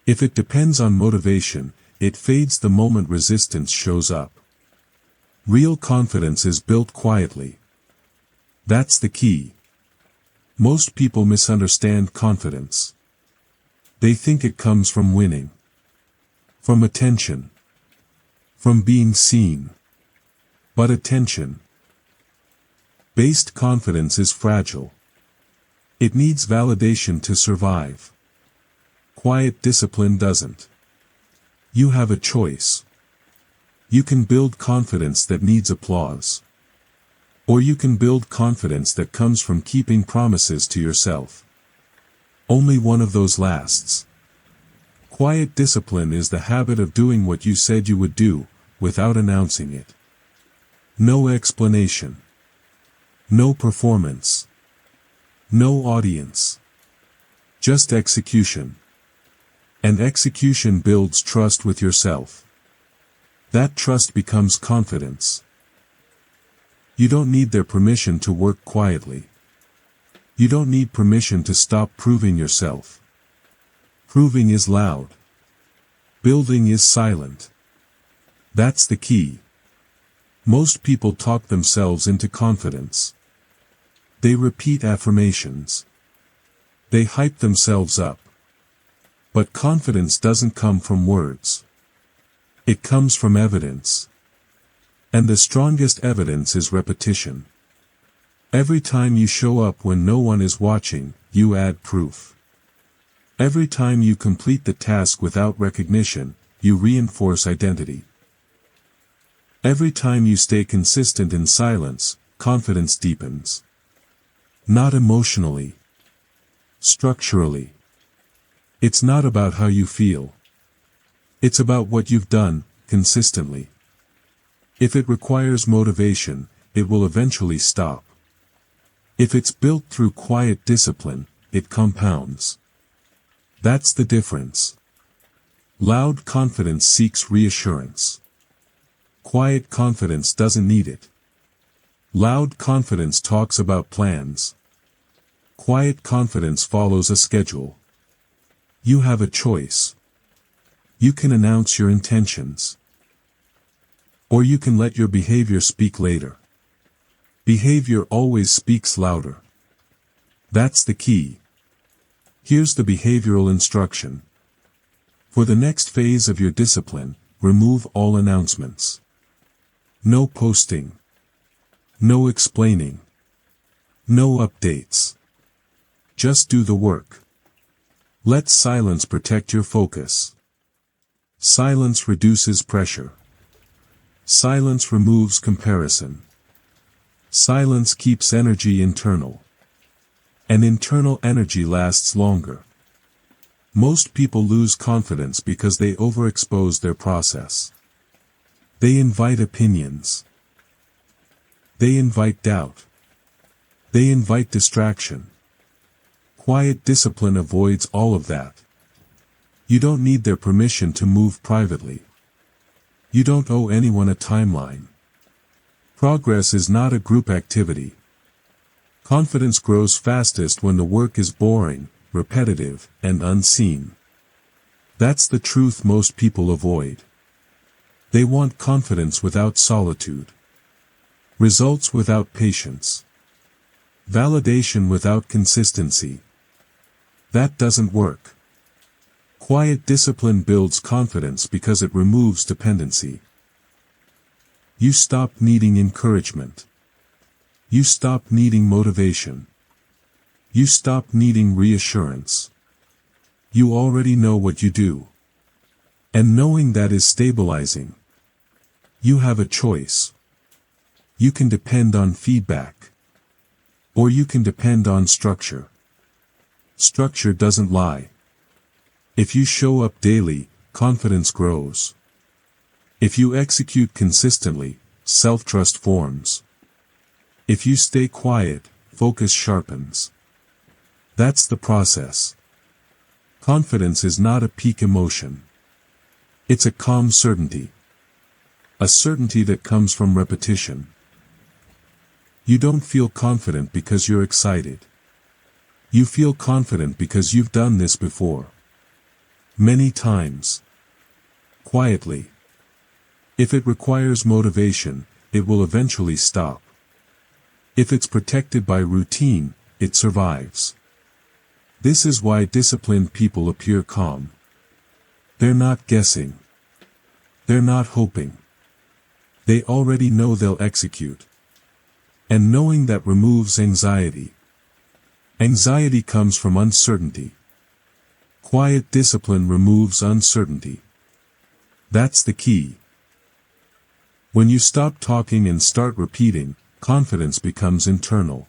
If it depends on motivation, it fades the moment resistance shows up. Real confidence is built quietly. That's the key. Most people misunderstand confidence. They think it comes from winning. From attention. From being seen. But attention-based confidence is fragile. It needs validation to survive. Quiet discipline doesn't. You have a choice. You can build confidence that needs applause. Or you can build confidence that comes from keeping promises to yourself. Only one of those lasts. Quiet discipline is the habit of doing what you said you would do, without announcing it. No explanation. No performance. No audience. Just execution. And execution builds trust with yourself. That trust becomes confidence. You don't need their permission to work quietly. You don't need permission to stop proving yourself. Proving is loud. Building is silent. That's the key. Most people talk themselves into confidence. They repeat affirmations. They hype themselves up. But confidence doesn't come from words. It comes from evidence. And the strongest evidence is repetition. Every time you show up when no one is watching, you add proof. Every time you complete the task without recognition, you reinforce identity. Every time you stay consistent in silence, confidence deepens. Not emotionally. Structurally. It's not about how you feel. It's about what you've done, consistently. If it requires motivation, it will eventually stop. If it's built through quiet discipline, it compounds. That's the difference. Loud confidence seeks reassurance. Quiet confidence doesn't need it. Loud confidence talks about plans. Quiet confidence follows a schedule. You have a choice. You can announce your intentions. Or you can let your behavior speak later. Behavior always speaks louder. That's the key. Here's the behavioral instruction. For the next phase of your discipline, remove all announcements. No posting. No explaining. No updates. Just do the work. Let silence protect your focus. Silence reduces pressure. Silence removes comparison. Silence keeps energy internal. And internal energy lasts longer. Most people lose confidence because they overexpose their process. They invite opinions. They invite doubt. They invite distraction. Quiet discipline avoids all of that. You don't need their permission to move privately. You don't owe anyone a timeline. Progress is not a group activity. Confidence grows fastest when the work is boring, repetitive, and unseen. That's the truth most people avoid. They want confidence without solitude. Results without patience. Validation without consistency. That doesn't work. Quiet discipline builds confidence because it removes dependency. You stop needing encouragement. You stop needing motivation. You stop needing reassurance. You already know what you do. And knowing that is stabilizing. You have a choice. You can depend on feedback. Or you can depend on structure. Structure doesn't lie. If you show up daily, confidence grows. If you execute consistently, self-trust forms. If you stay quiet, focus sharpens. That's the process. Confidence is not a peak emotion. It's a calm certainty. A certainty that comes from repetition. You don't feel confident because you're excited. You feel confident because you've done this before. Many times. Quietly. If it requires motivation, it will eventually stop. If it's protected by routine, it survives. This is why disciplined people appear calm. They're not guessing. They're not hoping. They already know they'll execute. And knowing that removes anxiety. Anxiety comes from uncertainty. Quiet discipline removes uncertainty. That's the key. When you stop talking and start repeating, confidence becomes internal.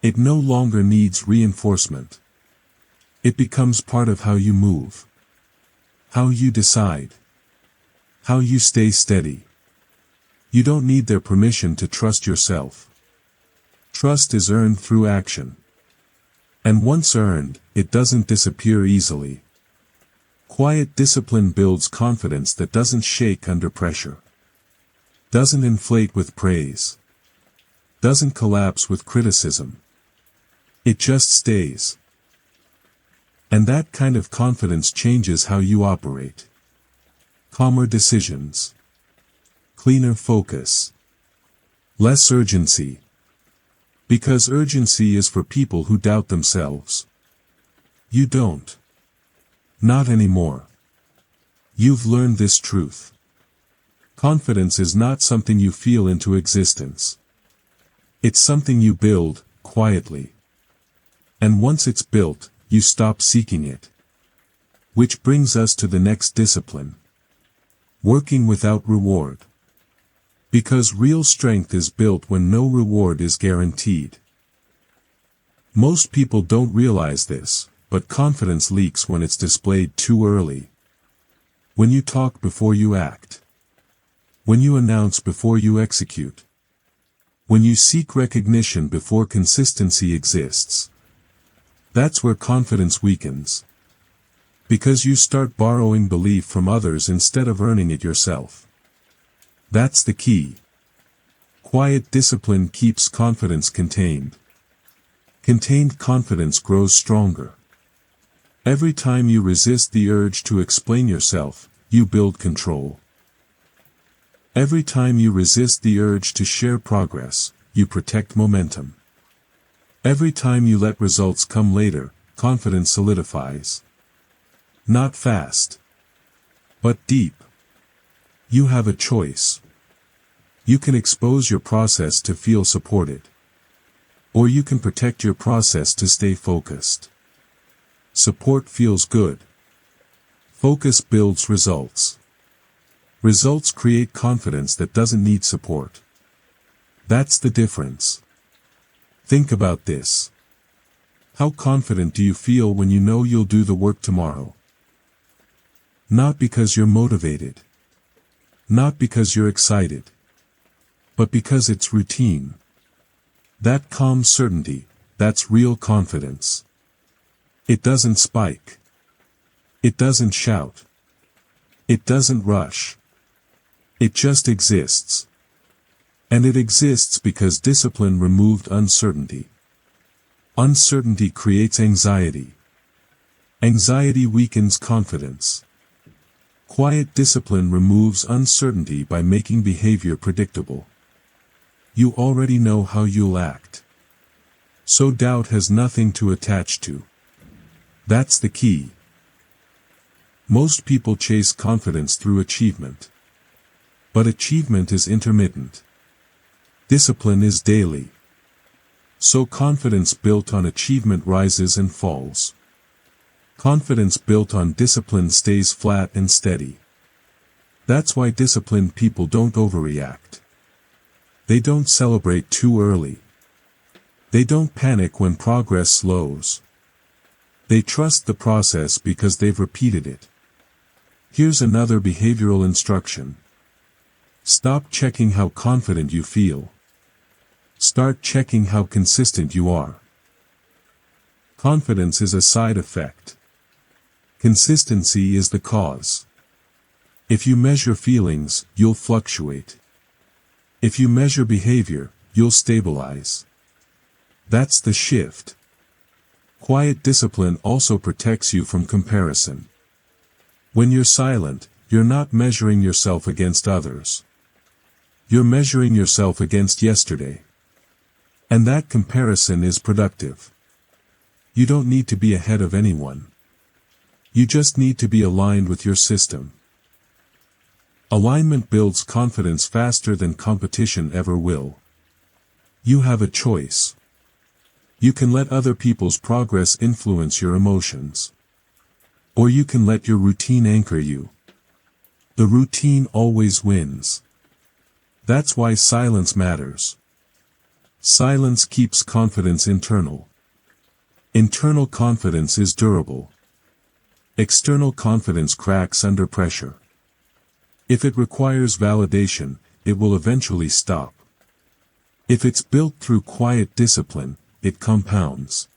It no longer needs reinforcement. It becomes part of how you move. How you decide. How you stay steady. You don't need their permission to trust yourself. Trust is earned through action. And once earned, it doesn't disappear easily. Quiet discipline builds confidence that doesn't shake under pressure. Doesn't inflate with praise. Doesn't collapse with criticism. It just stays. And that kind of confidence changes how you operate. Calmer decisions. Cleaner focus. Less urgency. Because urgency is for people who doubt themselves. You don't. Not anymore. You've learned this truth. Confidence is not something you feel into existence. It's something you build, quietly. And once it's built, you stop seeking it. Which brings us to the next discipline. Working without reward. Because real strength is built when no reward is guaranteed. Most people don't realize this, but confidence leaks when it's displayed too early. When you talk before you act. When you announce before you execute. When you seek recognition before consistency exists, that's where confidence weakens. Because you start borrowing belief from others instead of earning it yourself. That's the key. Quiet discipline keeps confidence contained. Contained confidence grows stronger. Every time you resist the urge to explain yourself, you build control. Every time you resist the urge to share progress, you protect momentum. Every time you let results come later, confidence solidifies. Not fast, but deep. You have a choice. You can expose your process to feel supported. Or you can protect your process to stay focused. Support feels good. Focus builds results. Results create confidence that doesn't need support. That's the difference. Think about this. How confident do you feel when you know you'll do the work tomorrow? Not because you're motivated. Not because you're excited. But because it's routine. That calm certainty, that's real confidence. It doesn't spike. It doesn't shout. It doesn't rush. It just exists. And it exists because discipline removed uncertainty. Uncertainty creates anxiety. Anxiety weakens confidence. Quiet discipline removes uncertainty by making behavior predictable. You already know how you'll act. So doubt has nothing to attach to. That's the key. Most people chase confidence through achievement. But achievement is intermittent. Discipline is daily. So confidence built on achievement rises and falls. Confidence built on discipline stays flat and steady. That's why disciplined people don't overreact. They don't celebrate too early. They don't panic when progress slows. They trust the process because they've repeated it. Here's another behavioral instruction. Stop checking how confident you feel. Start checking how consistent you are. Confidence is a side effect. Consistency is the cause. If you measure feelings, you'll fluctuate. If you measure behavior, you'll stabilize. That's the shift. Quiet discipline also protects you from comparison. When you're silent, you're not measuring yourself against others. You're measuring yourself against yesterday. And that comparison is productive. You don't need to be ahead of anyone. You just need to be aligned with your system. Alignment builds confidence faster than competition ever will. You have a choice. You can let other people's progress influence your emotions. Or you can let your routine anchor you. The routine always wins. That's why silence matters. Silence keeps confidence internal. Internal confidence is durable. External confidence cracks under pressure. If it requires validation, it will eventually stop. If it's built through quiet discipline, it compounds.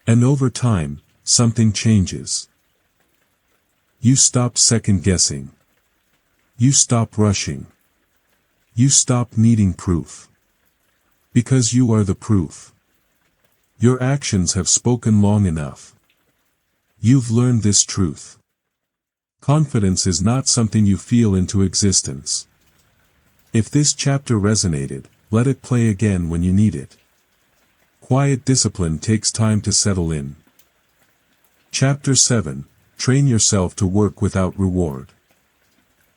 And over time, something changes. You stop second-guessing. You stop rushing. You stop needing proof. Because you are the proof. Your actions have spoken long enough. You've learned this truth. Confidence is not something you feel into existence. If this chapter resonated, let it play again when you need it. Quiet discipline takes time to settle in. Chapter 7. Train yourself to work without reward.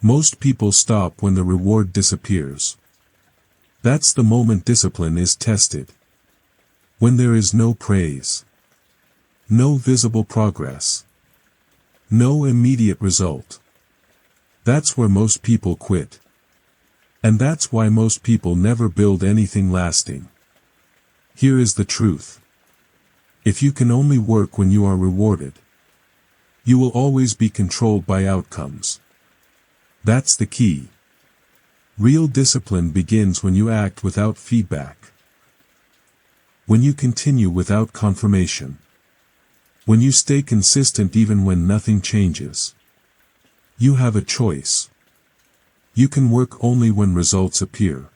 Most people stop when the reward disappears. That's the moment discipline is tested. When there is no praise. No visible progress. No immediate result. That's where most people quit. And that's why most people never build anything lasting. Here is the truth. If you can only work when you are rewarded, you will always be controlled by outcomes. That's the key. Real discipline begins when you act without feedback. When you continue without confirmation. When you stay consistent even when nothing changes. You have a choice. You can work only when results appear.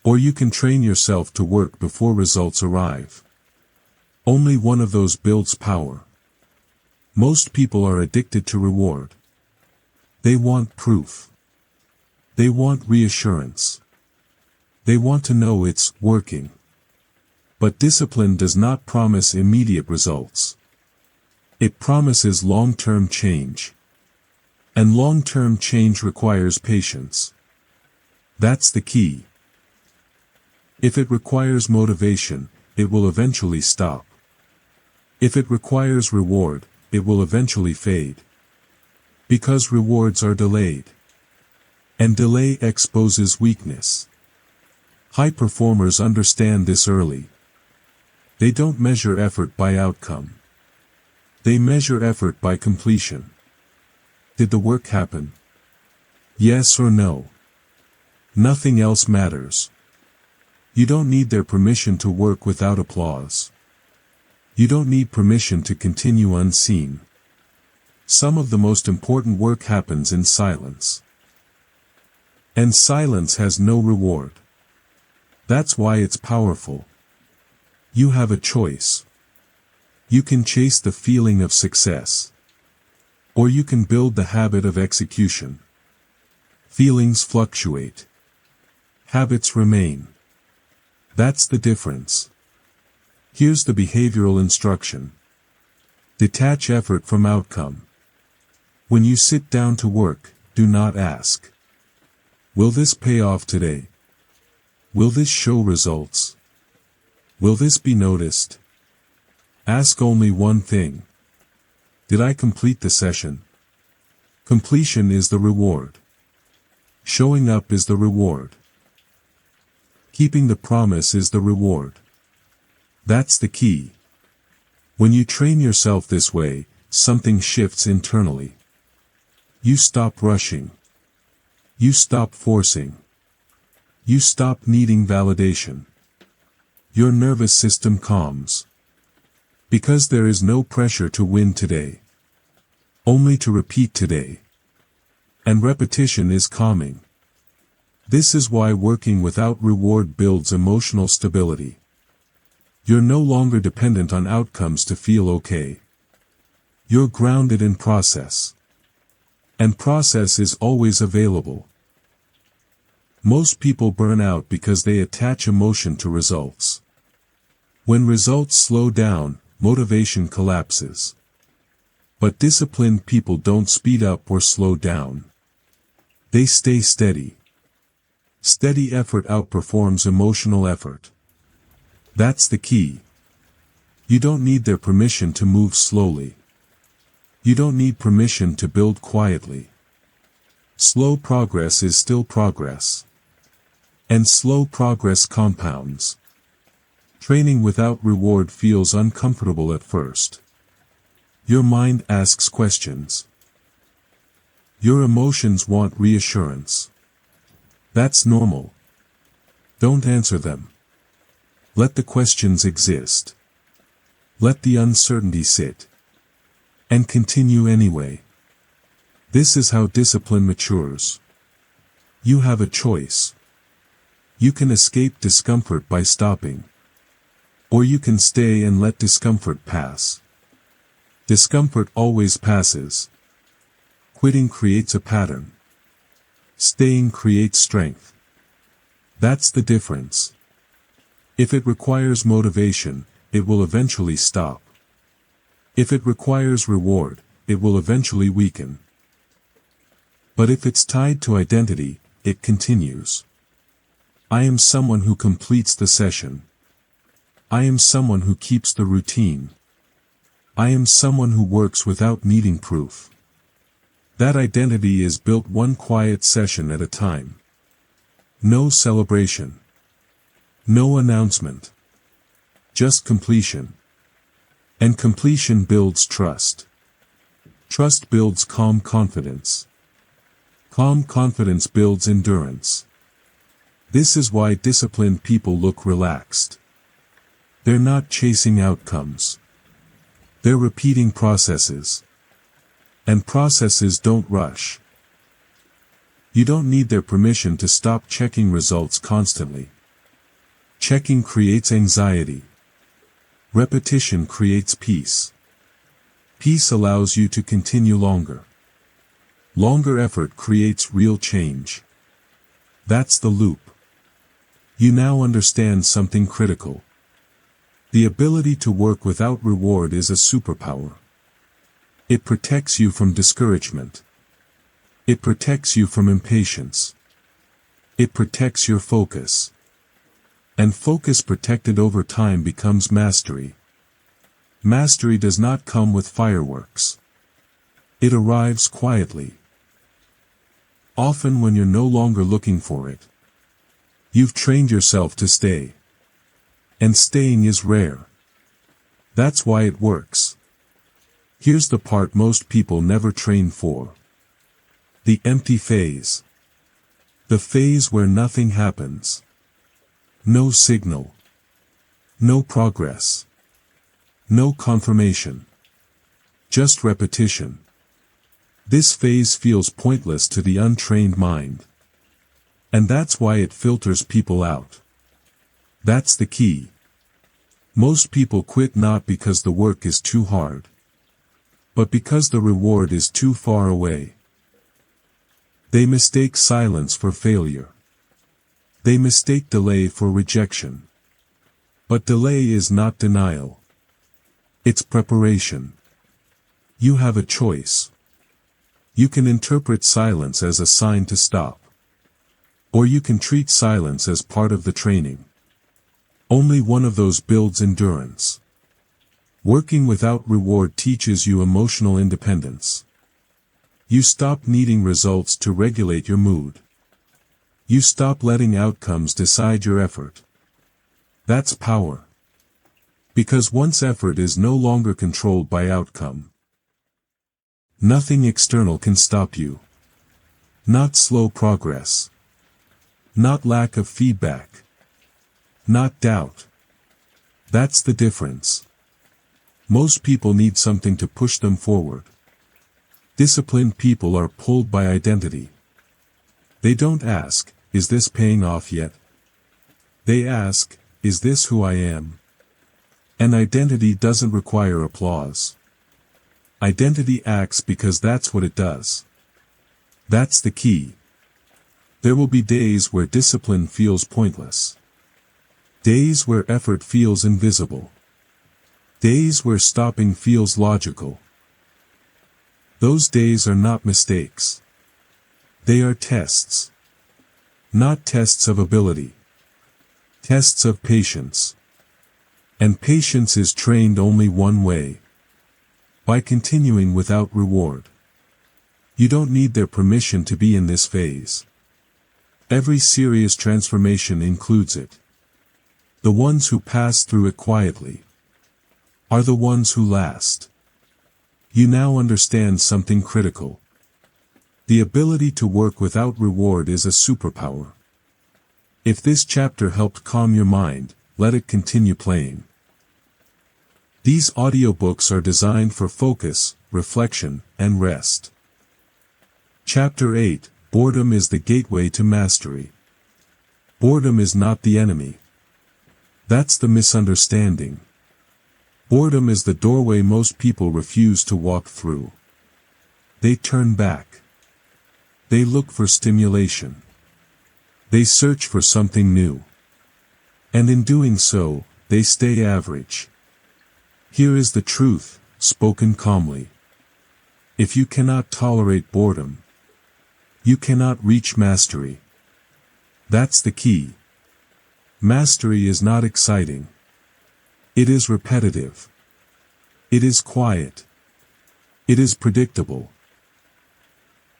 Or you can train yourself to work before results arrive. Only one of those builds power. Most people are addicted to reward. They want proof. They want reassurance. They want to know it's working. But discipline does not promise immediate results. It promises long-term change. And long-term change requires patience. That's the key. If it requires motivation, it will eventually stop. If it requires reward, it will eventually fade. Because rewards are delayed. And delay exposes weakness. High performers understand this early. They don't measure effort by outcome. They measure effort by completion. Did the work happen? Yes or no? Nothing else matters. You don't need their permission to work without applause. You don't need permission to continue unseen. Some of the most important work happens in silence. And silence has no reward. That's why it's powerful. You have a choice. You can chase the feeling of success. Or you can build the habit of execution. Feelings fluctuate. Habits remain. That's the difference. Here's the behavioral instruction. Detach effort from outcome. When you sit down to work, do not ask, will this pay off today? Will this show results? Will this be noticed? Ask only one thing. Did I complete the session? Completion is the reward. Showing up is the reward. Keeping the promise is the reward. That's the key. When you train yourself this way, something shifts internally. You stop rushing. You stop forcing. You stop needing validation. Your nervous system calms. Because there is no pressure to win today. Only to repeat today. And repetition is calming. This is why working without reward builds emotional stability. You're no longer dependent on outcomes to feel okay. You're grounded in process. And process is always available. Most people burn out because they attach emotion to results. When results slow down, motivation collapses. But disciplined people don't speed up or slow down. They stay steady. Steady effort outperforms emotional effort. That's the key. You don't need their permission to move slowly. You don't need permission to build quietly. Slow progress is still progress. And slow progress compounds. Training without reward feels uncomfortable at first. Your mind asks questions. Your emotions want reassurance. That's normal. Don't answer them. Let the questions exist. Let the uncertainty sit. And continue anyway. This is how discipline matures. You have a choice. You can escape discomfort by stopping. Or you can stay and let discomfort pass. Discomfort always passes. Quitting creates a pattern. Staying creates strength. That's the difference. If it requires motivation, it will eventually stop. If it requires reward, it will eventually weaken. But if it's tied to identity, it continues. I am someone who completes the session. I am someone who keeps the routine. I am someone who works without needing proof. That identity is built one quiet session at a time. No celebration. No announcement. Just completion. And completion builds trust. Trust builds calm confidence. Calm confidence builds endurance. This is why disciplined people look relaxed. They're not chasing outcomes. They're repeating processes. And processes don't rush. You don't need their permission to stop checking results constantly. Checking creates anxiety. Repetition creates peace. Peace allows you to continue longer. Longer effort creates real change. That's the loop. You now understand something critical. The ability to work without reward is a superpower. It protects you from discouragement. It protects you from impatience. It protects your focus. And focus protected over time becomes mastery. Mastery does not come with fireworks. It arrives quietly. Often when you're no longer looking for it. You've trained yourself to stay. And staying is rare. That's why it works. Here's the part most people never train for. The empty phase. The phase where nothing happens. No signal. No progress. No confirmation. Just repetition. This phase feels pointless to the untrained mind. And that's why it filters people out. That's the key. Most people quit not because the work is too hard, but because the reward is too far away. They mistake silence for failure. They mistake delay for rejection. But delay is not denial. It's preparation. You have a choice. You can interpret silence as a sign to stop. Or you can treat silence as part of the training. Only one of those builds endurance. Working without reward teaches you emotional independence. You stop needing results to regulate your mood. You stop letting outcomes decide your effort. That's power. Because once effort is no longer controlled by outcome, nothing external can stop you. Not slow progress. Not lack of feedback. Not doubt. That's the difference. Most people need something to push them forward. Disciplined people are pulled by identity. They don't ask, is this paying off yet? They ask, is this who I am? And identity doesn't require applause. Identity acts because that's what it does. That's the key. There will be days where discipline feels pointless. Days where effort feels invisible. Days where stopping feels logical. Those days are not mistakes. They are tests. Not tests of ability. Tests of patience. And patience is trained only one way. By continuing without reward. You don't need their permission to be in this phase. Every serious transformation includes it. The ones who pass through it quietly are the ones who last. You now understand something critical. The ability to work without reward is a superpower. If this chapter helped calm your mind, let it continue playing. These audiobooks are designed for focus, reflection, and rest. Chapter 8, Boredom is the gateway to mastery. Boredom is not the enemy. That's the misunderstanding. Boredom is the doorway most people refuse to walk through. They turn back. They look for stimulation. They search for something new. And in doing so, they stay average. Here is the truth, spoken calmly. If you cannot tolerate boredom, you cannot reach mastery. That's the key. Mastery is not exciting. It is repetitive. It is quiet. It is predictable.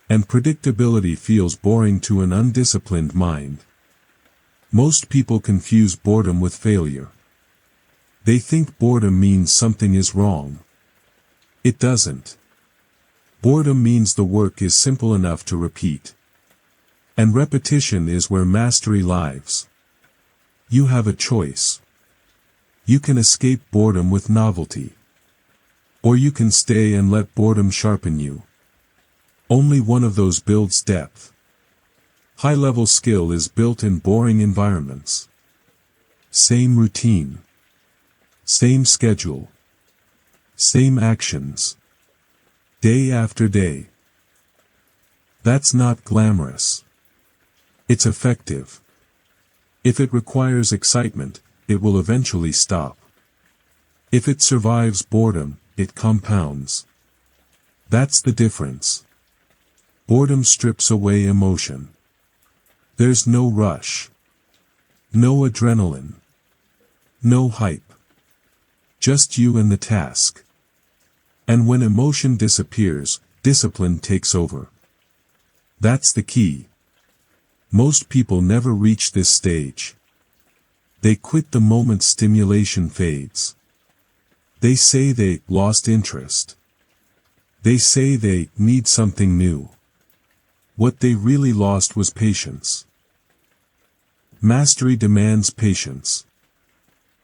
And predictability feels boring to an undisciplined mind. Most people confuse boredom with failure. They think boredom means something is wrong. It doesn't. Boredom means the work is simple enough to repeat. And repetition is where mastery lives. You have a choice. You can escape boredom with novelty. Or you can stay and let boredom sharpen you. Only one of those builds depth. High-level skill is built in boring environments. Same routine. Same schedule. Same actions. Day after day. That's not glamorous. It's effective. If it requires excitement, it will eventually stop. If it survives boredom, it compounds. That's the difference. Boredom strips away emotion. There's no rush. No adrenaline. No hype. Just you and the task. And when emotion disappears, discipline takes over. That's the key. Most people never reach this stage. They quit the moment stimulation fades. They say they lost interest. They say they need something new. What they really lost was patience. Mastery demands patience.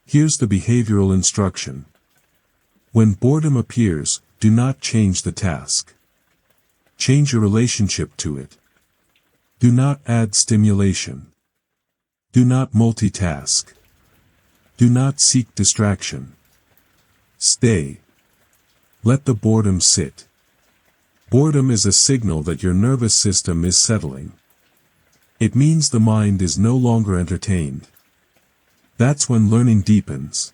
Here's the behavioral instruction. When boredom appears, do not change the task. Change your relationship to it. Do not add stimulation. Do not multitask. Do not seek distraction. Stay. Let the boredom sit. Boredom is a signal that your nervous system is settling. It means the mind is no longer entertained. That's when learning deepens.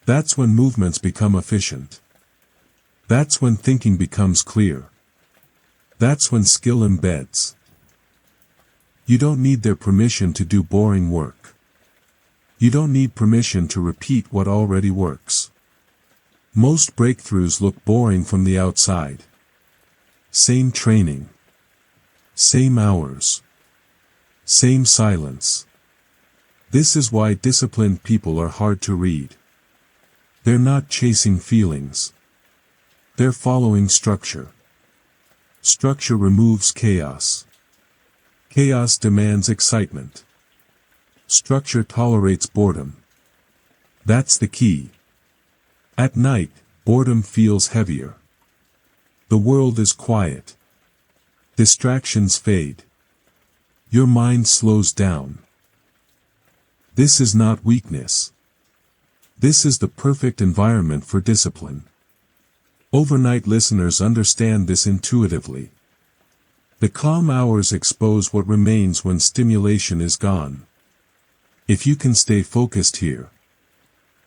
That's when movements become efficient. That's when thinking becomes clear. That's when skill embeds. You don't need their permission to do boring work. You don't need permission to repeat what already works. Most breakthroughs look boring from the outside. Same training. Same hours. Same silence. This is why disciplined people are hard to read. They're not chasing feelings. They're following structure. Structure removes chaos. Chaos demands excitement. Structure tolerates boredom. That's the key. At night, boredom feels heavier. The world is quiet. Distractions fade. Your mind slows down. This is not weakness. This is the perfect environment for discipline. Overnight listeners understand this intuitively. The calm hours expose what remains when stimulation is gone. If you can stay focused here,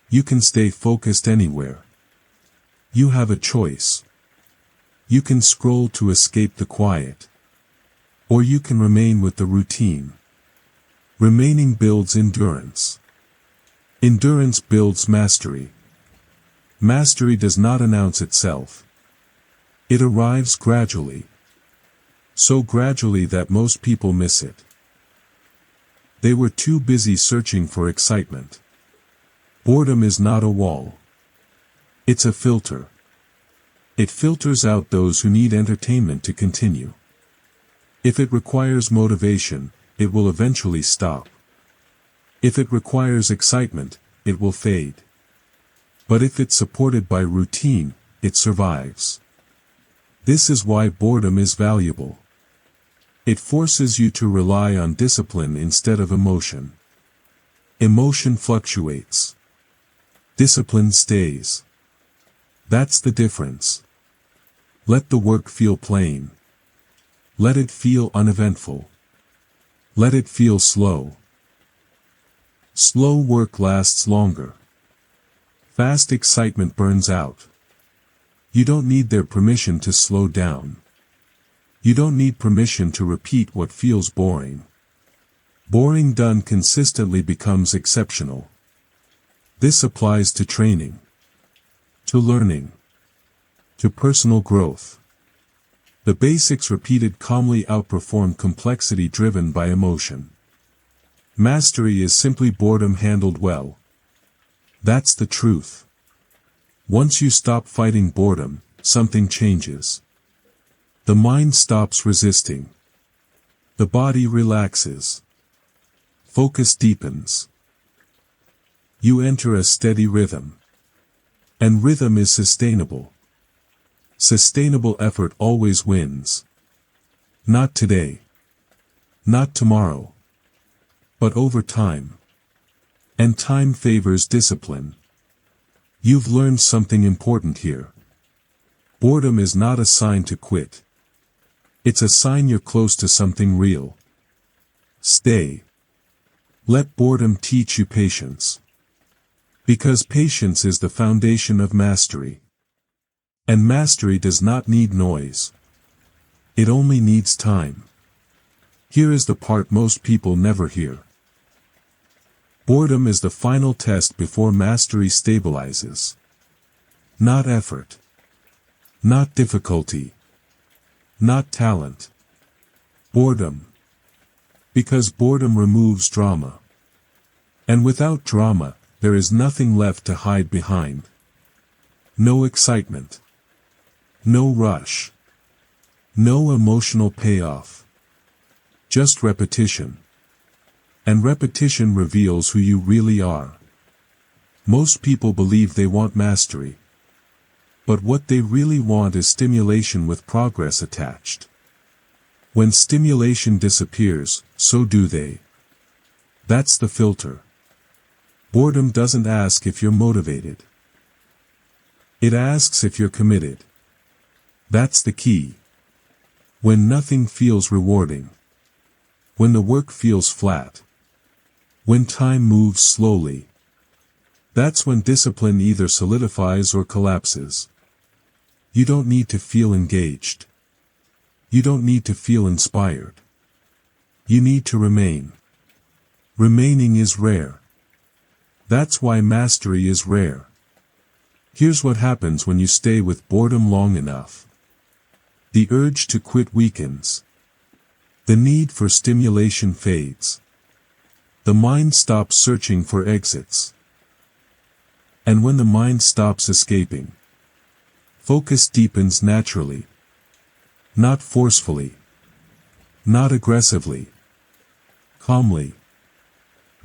you can stay focused anywhere. You have a choice. You can scroll to escape the quiet. Or you can remain with the routine. Remaining builds endurance. Endurance builds mastery. Mastery does not announce itself. It arrives gradually. So gradually that most people miss it. They were too busy searching for excitement. Boredom is not a wall. It's a filter. It filters out those who need entertainment to continue. If it requires motivation, it will eventually stop. If it requires excitement, it will fade. But if it's supported by routine, it survives. This is why boredom is valuable. It forces you to rely on discipline instead of emotion. Emotion fluctuates. Discipline stays. That's the difference. Let the work feel plain. Let it feel uneventful. Let it feel slow. Slow work lasts longer. Fast excitement burns out. You don't need their permission to slow down. You don't need permission to repeat what feels boring. Boring done consistently becomes exceptional. This applies to training, to learning, to personal growth. The basics repeated calmly outperform complexity driven by emotion. Mastery is simply boredom handled well. That's the truth. Once you stop fighting boredom, something changes. The mind stops resisting. The body relaxes. Focus deepens. You enter a steady rhythm. And rhythm is sustainable. Sustainable effort always wins. Not today. Not tomorrow. But over time. And time favors discipline. You've learned something important here. Boredom is not a sign to quit. It's a sign you're close to something real. Stay. Let boredom teach you patience. Because patience is the foundation of mastery. And mastery does not need noise. It only needs time. Here is the part most people never hear. Boredom is the final test before mastery stabilizes. Not effort. Not difficulty. Not talent. Boredom. Because boredom removes drama. And without drama, there is nothing left to hide behind. No excitement. No rush. No emotional payoff. Just repetition. And repetition reveals who you really are. Most people believe they want mastery. But what they really want is stimulation with progress attached. When stimulation disappears, so do they. That's the filter. Boredom doesn't ask if you're motivated. It asks if you're committed. That's the key. When nothing feels rewarding. When the work feels flat. When time moves slowly. That's when discipline either solidifies or collapses. You don't need to feel engaged. You don't need to feel inspired. You need to remain. Remaining is rare. That's why mastery is rare. Here's what happens when you stay with boredom long enough. The urge to quit weakens. The need for stimulation fades. The mind stops searching for exits. And when the mind stops escaping, focus deepens naturally. Not forcefully. Not aggressively. Calmly.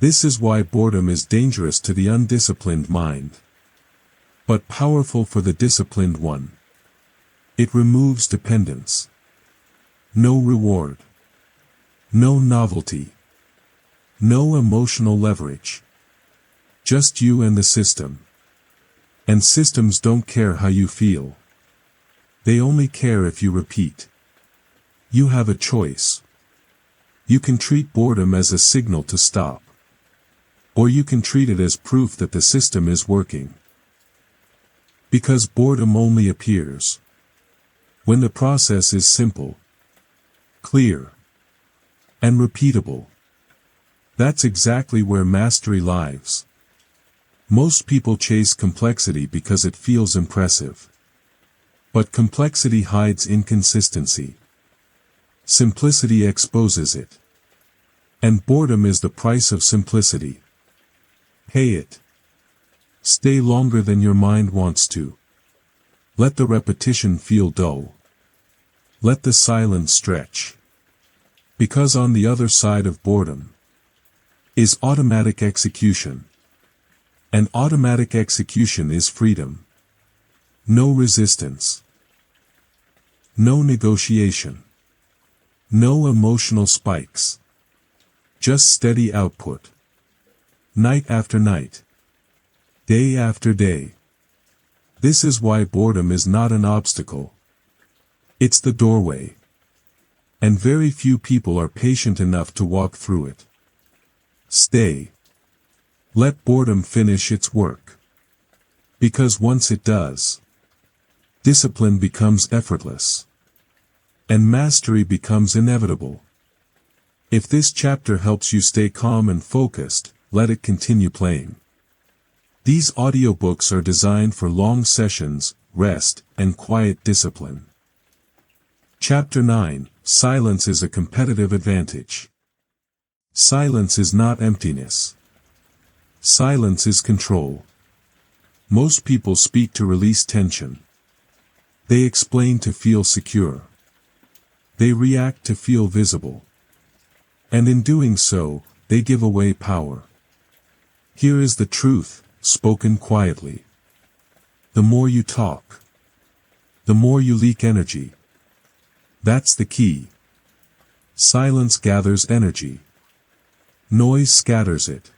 This is why boredom is dangerous to the undisciplined mind. But powerful for the disciplined one. It removes dependence. No reward. No novelty. No emotional leverage. Just you and the system. And systems don't care how you feel. They only care if you repeat. You have a choice. You can treat boredom as a signal to stop. Or you can treat it as proof that the system is working. Because boredom only appears when the process is simple, clear, and repeatable. That's exactly where mastery lies. Most people chase complexity because it feels impressive. But complexity hides inconsistency. Simplicity exposes it. And boredom is the price of simplicity. Pay it. Stay longer than your mind wants to. Let the repetition feel dull. Let the silence stretch. Because on the other side of boredom is automatic execution. And automatic execution is freedom. No resistance. No negotiation. No emotional spikes. Just steady output. Night after night. Day after day. This is why boredom is not an obstacle. It's the doorway. And very few people are patient enough to walk through it. Stay. Let boredom finish its work. Because once it does, discipline becomes effortless. And mastery becomes inevitable. If this chapter helps you stay calm and focused, let it continue playing. These audiobooks are designed for long sessions, rest, and quiet discipline. Chapter 9, Silence is a Competitive Advantage. Silence is not emptiness. Silence is control. Most people speak to release tension. They explain to feel secure. They react to feel visible. And in doing so, they give away power. Here is the truth, spoken quietly. The more you talk, the more you leak energy. That's the key. Silence gathers energy. Noise scatters it.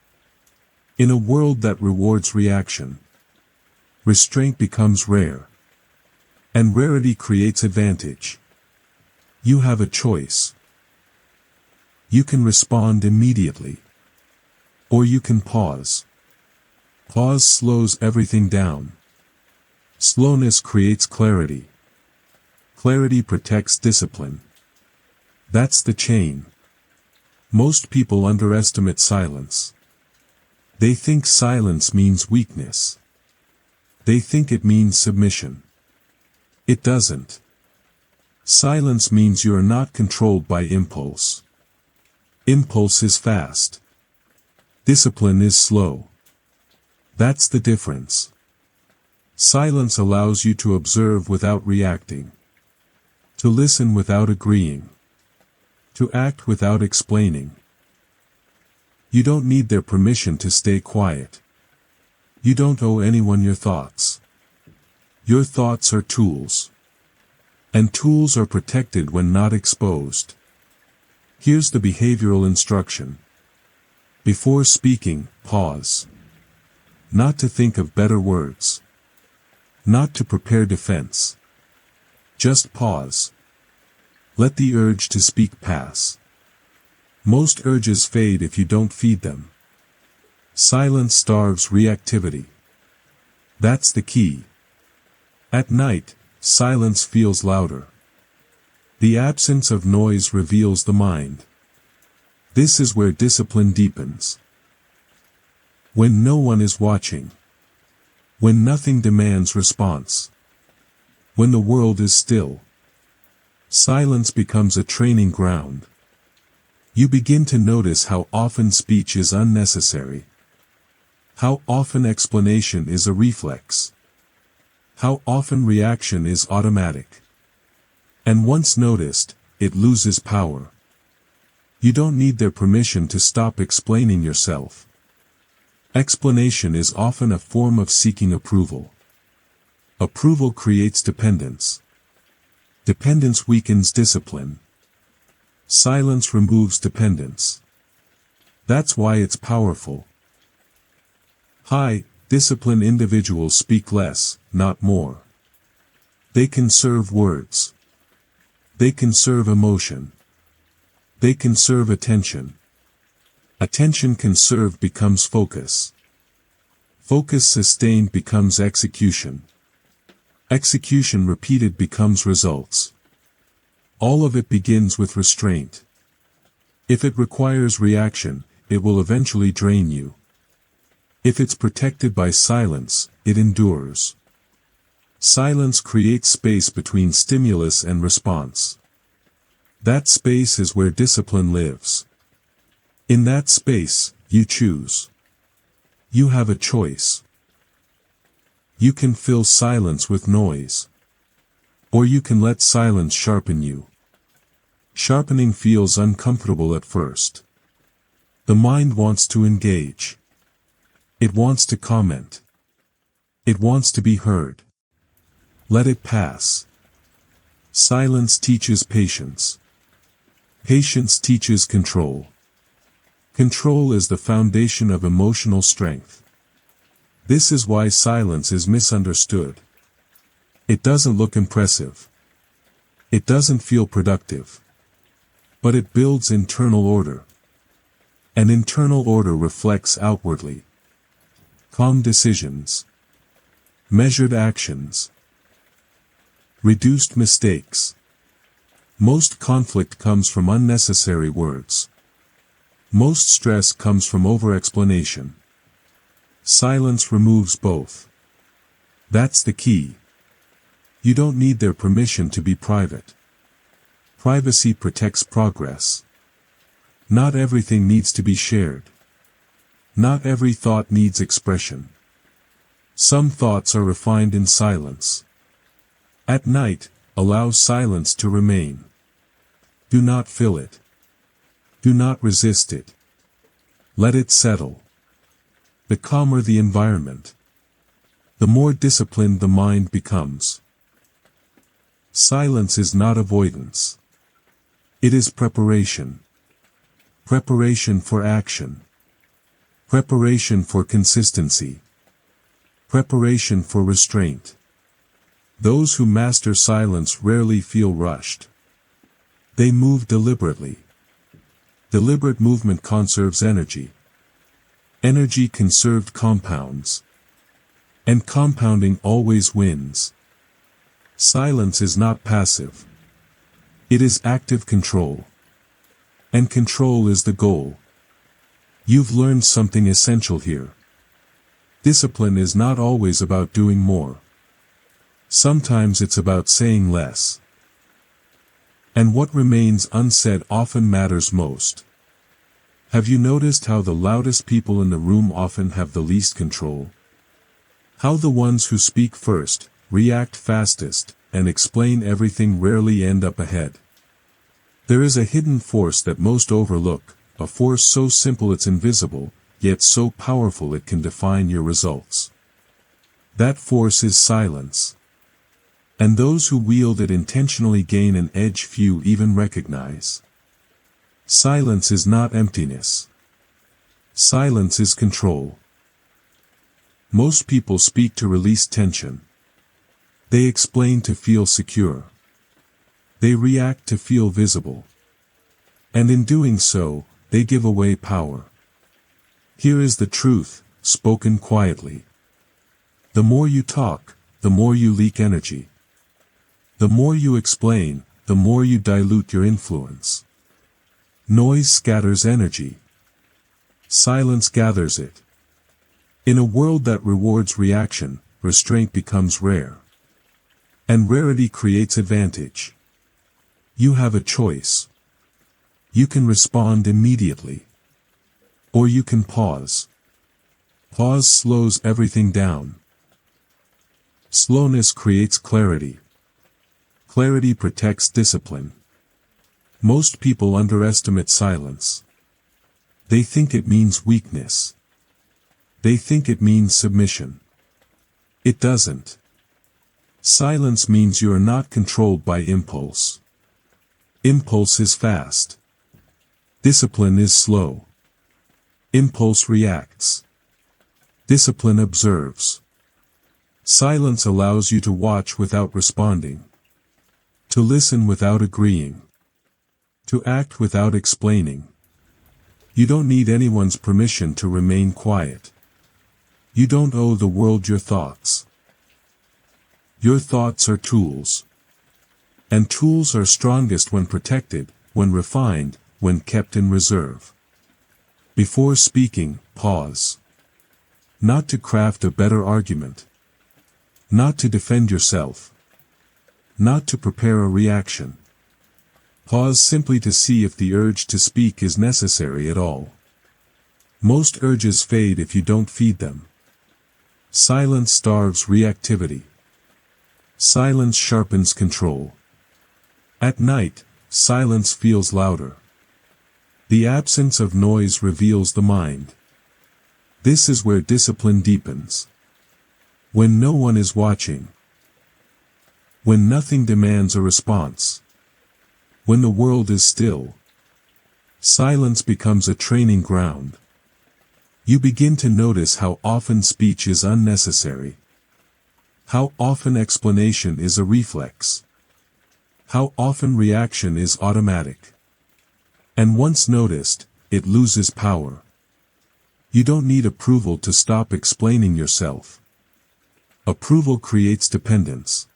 In a world that rewards reaction, restraint becomes rare. And rarity creates advantage. You have a choice. You can respond immediately. Or you can pause. Pause slows everything down. Slowness creates clarity. Clarity protects discipline. That's the chain. Most people underestimate silence. They think silence means weakness. They think it means submission. It doesn't. Silence means you are not controlled by impulse. Impulse is fast. Discipline is slow. That's the difference. Silence allows you to observe without reacting. To listen without agreeing. To act without explaining. You don't need their permission to stay quiet. You don't owe anyone your thoughts. Your thoughts are tools. And tools are protected when not exposed. Here's the behavioral instruction. Before speaking, pause. Not to think of better words. Not to prepare defense. Just pause. Let the urge to speak pass. Most urges fade if you don't feed them. Silence starves reactivity. That's the key. At night, silence feels louder. The absence of noise reveals the mind. This is where discipline deepens. When no one is watching. When nothing demands response. When the world is still. Silence becomes a training ground. You begin to notice how often speech is unnecessary. How often explanation is a reflex. How often reaction is automatic. And once noticed, it loses power. You don't need their permission to stop explaining yourself. Explanation is often a form of seeking approval. Approval creates dependence. Dependence weakens discipline. Silence removes dependence. That's why it's powerful. High-discipline individuals speak less, not more. They conserve words. They conserve emotion. They conserve attention. Attention conserved becomes focus. Focus sustained becomes execution. Execution repeated becomes results. All of it begins with restraint. If it requires reaction, it will eventually drain you. If it's protected by silence, it endures. Silence creates space between stimulus and response. That space is where discipline lives. In that space, you choose. You have a choice. You can fill silence with noise. Or you can let silence sharpen you. Sharpening feels uncomfortable at first. The mind wants to engage. It wants to comment. It wants to be heard. Let it pass. Silence teaches patience. Patience teaches control. Control is the foundation of emotional strength. This is why silence is misunderstood. It doesn't look impressive. It doesn't feel productive. But it builds internal order. And internal order reflects outwardly. Calm decisions. Measured actions. Reduced mistakes. Most conflict comes from unnecessary words. Most stress comes from over-explanation. Silence removes both. That's the key. You don't need their permission to be private. Privacy protects progress. Not everything needs to be shared. Not every thought needs expression. Some thoughts are refined in silence. At night, allow silence to remain. Do not fill it. Do not resist it. Let it settle. The calmer the environment, the more disciplined the mind becomes. Silence is not avoidance. It is preparation. Preparation for action. Preparation for consistency. Preparation for restraint. Those who master silence rarely feel rushed. They move deliberately. Deliberate movement conserves energy. Energy conserved compounds. And compounding always wins. Silence is not passive. It is active control. And control is the goal. You've learned something essential here. Discipline is not always about doing more. Sometimes it's about saying less. And what remains unsaid often matters most. Have you noticed how the loudest people in the room often have the least control? How the ones who speak first, react fastest, and explain everything rarely end up ahead? There is a hidden force that most overlook, a force so simple it's invisible, yet so powerful it can define your results. That force is silence. And those who wield it intentionally gain an edge few even recognize. Silence is not emptiness. Silence is control. Most people speak to release tension. They explain to feel secure. They react to feel visible. And in doing so, they give away power. Here is the truth, spoken quietly. The more you talk, the more you leak energy. The more you explain, the more you dilute your influence. Noise scatters energy. Silence gathers it. In a world that rewards reaction, restraint becomes rare. And rarity creates advantage. You have a choice. You can respond immediately. Or you can pause. Pause slows everything down. Slowness creates clarity. Clarity protects discipline. Most people underestimate silence. They think it means weakness. They think it means submission. It doesn't. Silence means you are not controlled by impulse. Impulse is fast. Discipline is slow. Impulse reacts. Discipline observes. Silence allows you to watch without responding. To listen without agreeing. To act without explaining. You don't need anyone's permission to remain quiet. You don't owe the world your thoughts. Your thoughts are tools. And tools are strongest when protected, when refined, when kept in reserve. Before speaking, pause. Not to craft a better argument. Not to defend yourself. Not to prepare a reaction. Pause simply to see if the urge to speak is necessary at all. Most urges fade if you don't feed them. Silence starves reactivity. Silence sharpens control. At night, silence feels louder. The absence of noise reveals the mind. This is where discipline deepens. When no one is watching. When nothing demands a response. When the world is still. Silence becomes a training ground. You begin to notice how often speech is unnecessary. How often explanation is a reflex. How often reaction is automatic. And once noticed, it loses power. You don't need approval to stop explaining yourself. Approval creates dependence.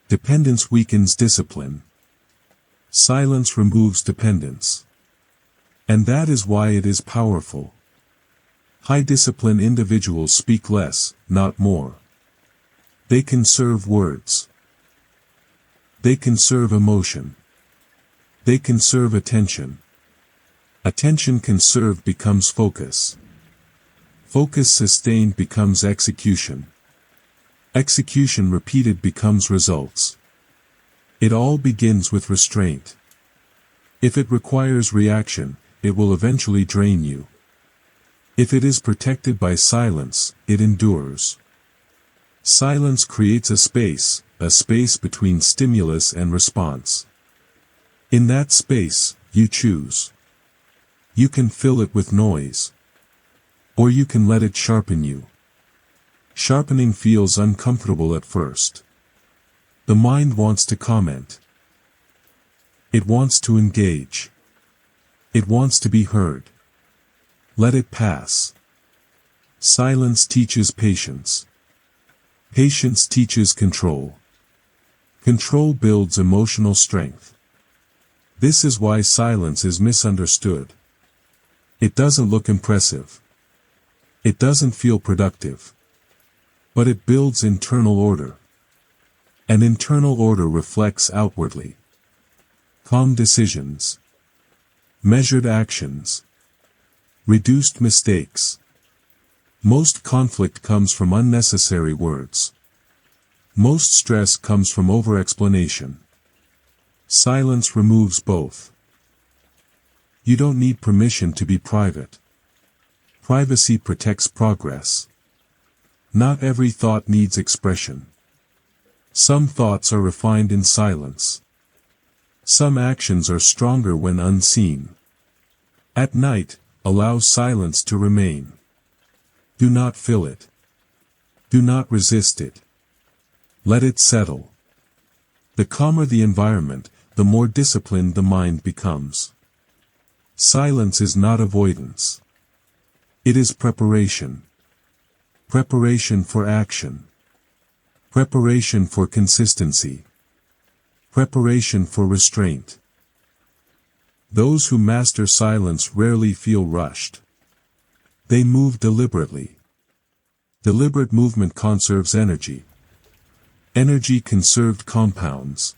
Dependence weakens discipline. Silence removes dependence. And that is why it is powerful. High-discipline individuals speak less, not more. They conserve words. They conserve emotion. They conserve attention. Attention conserved becomes focus. Focus sustained becomes execution. Execution repeated becomes results. It all begins with restraint. If it requires reaction, it will eventually drain you. If it is protected by silence, it endures. Silence creates a space between stimulus and response. In that space, you choose. You can fill it with noise. Or you can let it sharpen you. Sharpening feels uncomfortable at first. The mind wants to comment. It wants to engage. It wants to be heard. Let it pass. Silence teaches patience. Patience teaches control. Control builds emotional strength. This is why silence is misunderstood. It doesn't look impressive. It doesn't feel productive. But it builds internal order. And internal order reflects outwardly. Calm decisions. Measured actions. Reduced mistakes. Most conflict comes from unnecessary words. Most stress comes from over-explanation. Silence removes both. You don't need permission to be private. Privacy protects progress. Not every thought needs expression. Some thoughts are refined in silence. Some actions are stronger when unseen. At night, allow silence to remain. Do not fill it. Do not resist it. Let it settle. The calmer the environment, the more disciplined the mind becomes. Silence is not avoidance. It is preparation. Preparation for action. Preparation for consistency. Preparation for restraint. Those who master silence rarely feel rushed. They move deliberately. Deliberate movement conserves energy. Energy conserved compounds.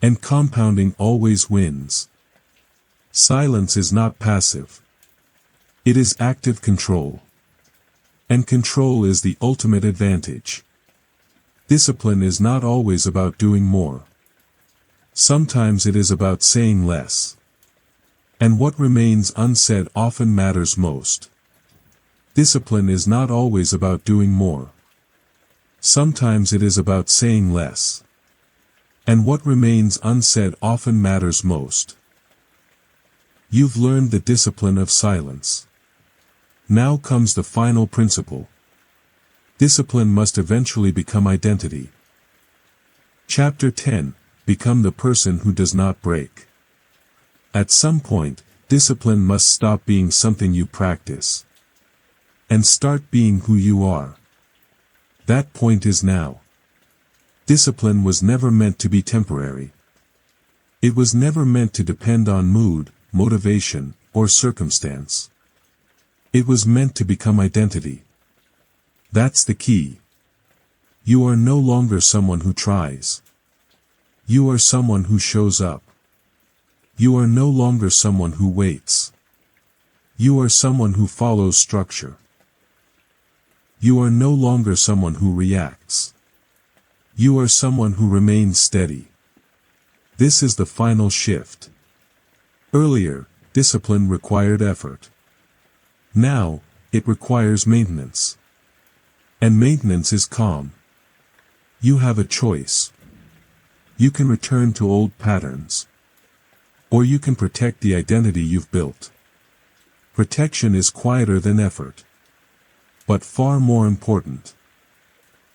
And compounding always wins. Silence is not passive. It is active control. And control is the ultimate advantage. Discipline is not always about doing more. Sometimes it is about saying less. And what remains unsaid often matters most. Discipline is not always about doing more. Sometimes it is about saying less. And what remains unsaid often matters most. You've learned the discipline of silence. Now comes the final principle. Discipline must eventually become identity. Chapter 10. Become the person who does not break. At some point, discipline must stop being something you practice. And start being who you are. That point is now. Discipline was never meant to be temporary. It was never meant to depend on mood, motivation, or circumstance. It was meant to become identity. That's the key. You are no longer someone who tries. You are someone who shows up. You are no longer someone who waits. You are someone who follows structure. You are no longer someone who reacts. You are someone who remains steady. This is the final shift. Earlier, discipline required effort. Now, it requires maintenance. And maintenance is calm. You have a choice. You can return to old patterns. Or you can protect the identity you've built. Protection is quieter than effort. But far more important.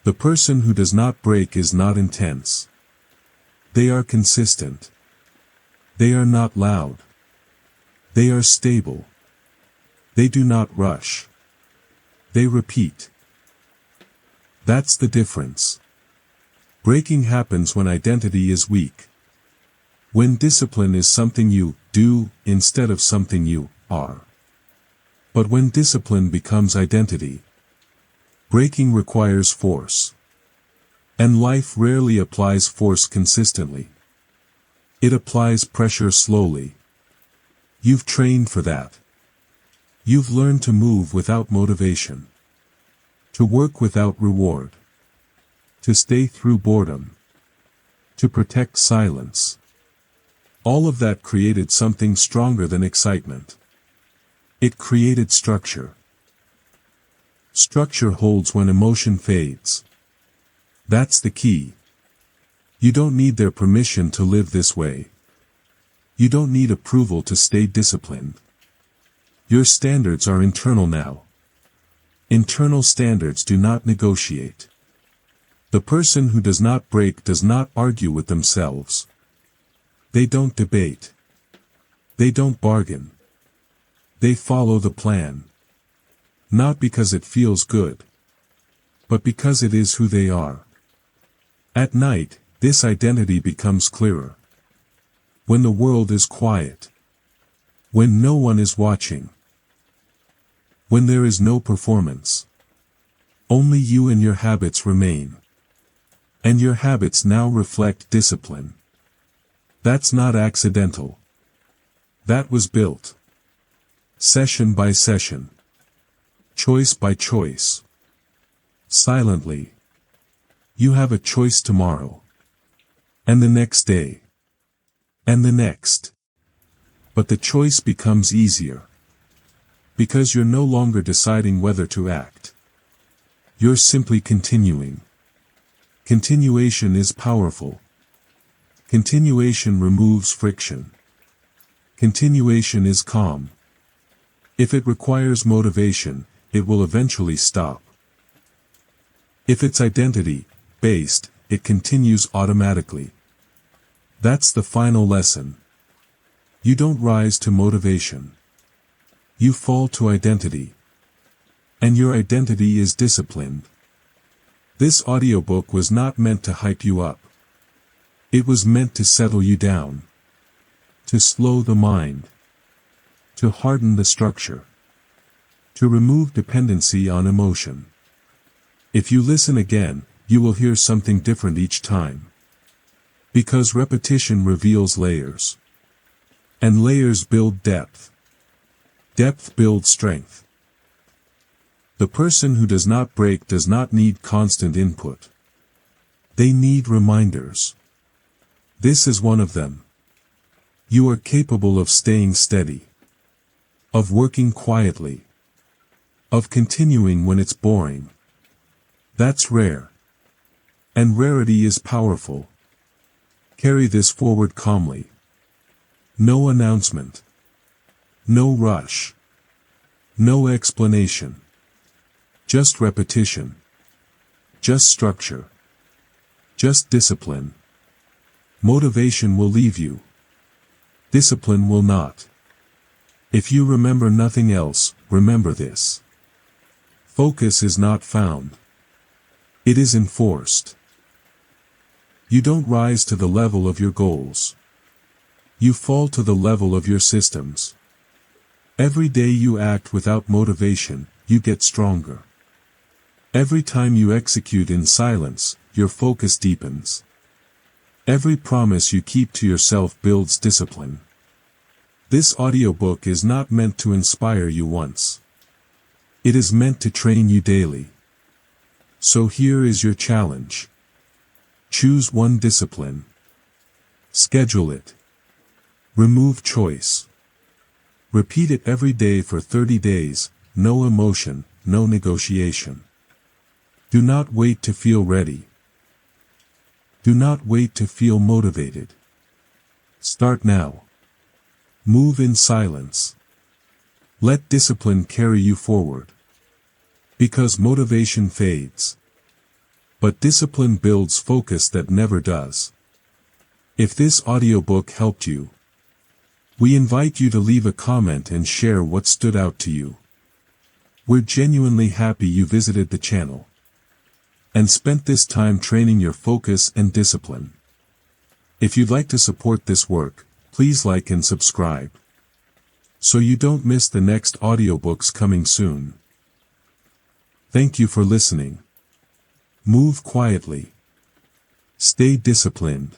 The person who does not break is not intense. They are consistent. They are not loud. They are stable. They do not rush. They repeat. That's the difference. Breaking happens when identity is weak. When discipline is something you do instead of something you are. But when discipline becomes identity, breaking requires force. And life rarely applies force consistently. It applies pressure slowly. You've trained for that. You've learned to move without motivation. To work without reward. To stay through boredom. To protect silence. All of that created something stronger than excitement. It created structure. Structure holds when emotion fades. That's the key. You don't need their permission to live this way. You don't need approval to stay disciplined. Your standards are internal now. Internal standards do not negotiate. The person who does not break does not argue with themselves. They don't debate. They don't bargain. They follow the plan. Not because it feels good, but because it is who they are. At night, this identity becomes clearer. When the world is quiet. When no one is watching. When there is no performance. Only you and your habits remain. And your habits now reflect discipline. That's not accidental. That was built. Session by session. Choice by choice. Silently. You have a choice tomorrow. And the next day. And the next. But the choice becomes easier. Because you're no longer deciding whether to act. You're simply continuing. Continuation is powerful. Continuation removes friction. Continuation is calm. If it requires motivation, it will eventually stop. If it's identity-based, it continues automatically. That's the final lesson. You don't rise to motivation. You fall to identity. And your identity is disciplined. This audiobook was not meant to hype you up. It was meant to settle you down. To slow the mind. To harden the structure. To remove dependency on emotion. If you listen again, you will hear something different each time. Because repetition reveals layers. And layers build depth. Depth builds strength. The person who does not break does not need constant input. They need reminders. This is one of them. You are capable of staying steady. Of working quietly. Of continuing when it's boring. That's rare. And rarity is powerful. Carry this forward calmly. No announcement. No rush. No explanation. Just repetition. Just structure. Just discipline. Motivation will leave you. Discipline will not. If you remember nothing else, remember this. Focus is not found. It is enforced. You don't rise to the level of your goals. You fall to the level of your systems. Every day you act without motivation, you get stronger. Every time you execute in silence, your focus deepens. Every promise you keep to yourself builds discipline. This audiobook is not meant to inspire you once. It is meant to train you daily. So here is your challenge. Choose one discipline. Schedule it. Remove choice. Repeat it every day for 30 days, no emotion, no negotiation. Do not wait to feel ready. Do not wait to feel motivated. Start now. Move in silence. Let discipline carry you forward. Because motivation fades. But discipline builds focus that never does. If this audiobook helped you, we invite you to leave a comment and share what stood out to you. We're genuinely happy you visited the channel and spent this time training your focus and discipline. If you'd like to support this work, please like and subscribe, so you don't miss the next audiobooks coming soon. Thank you for listening. Move quietly. Stay disciplined.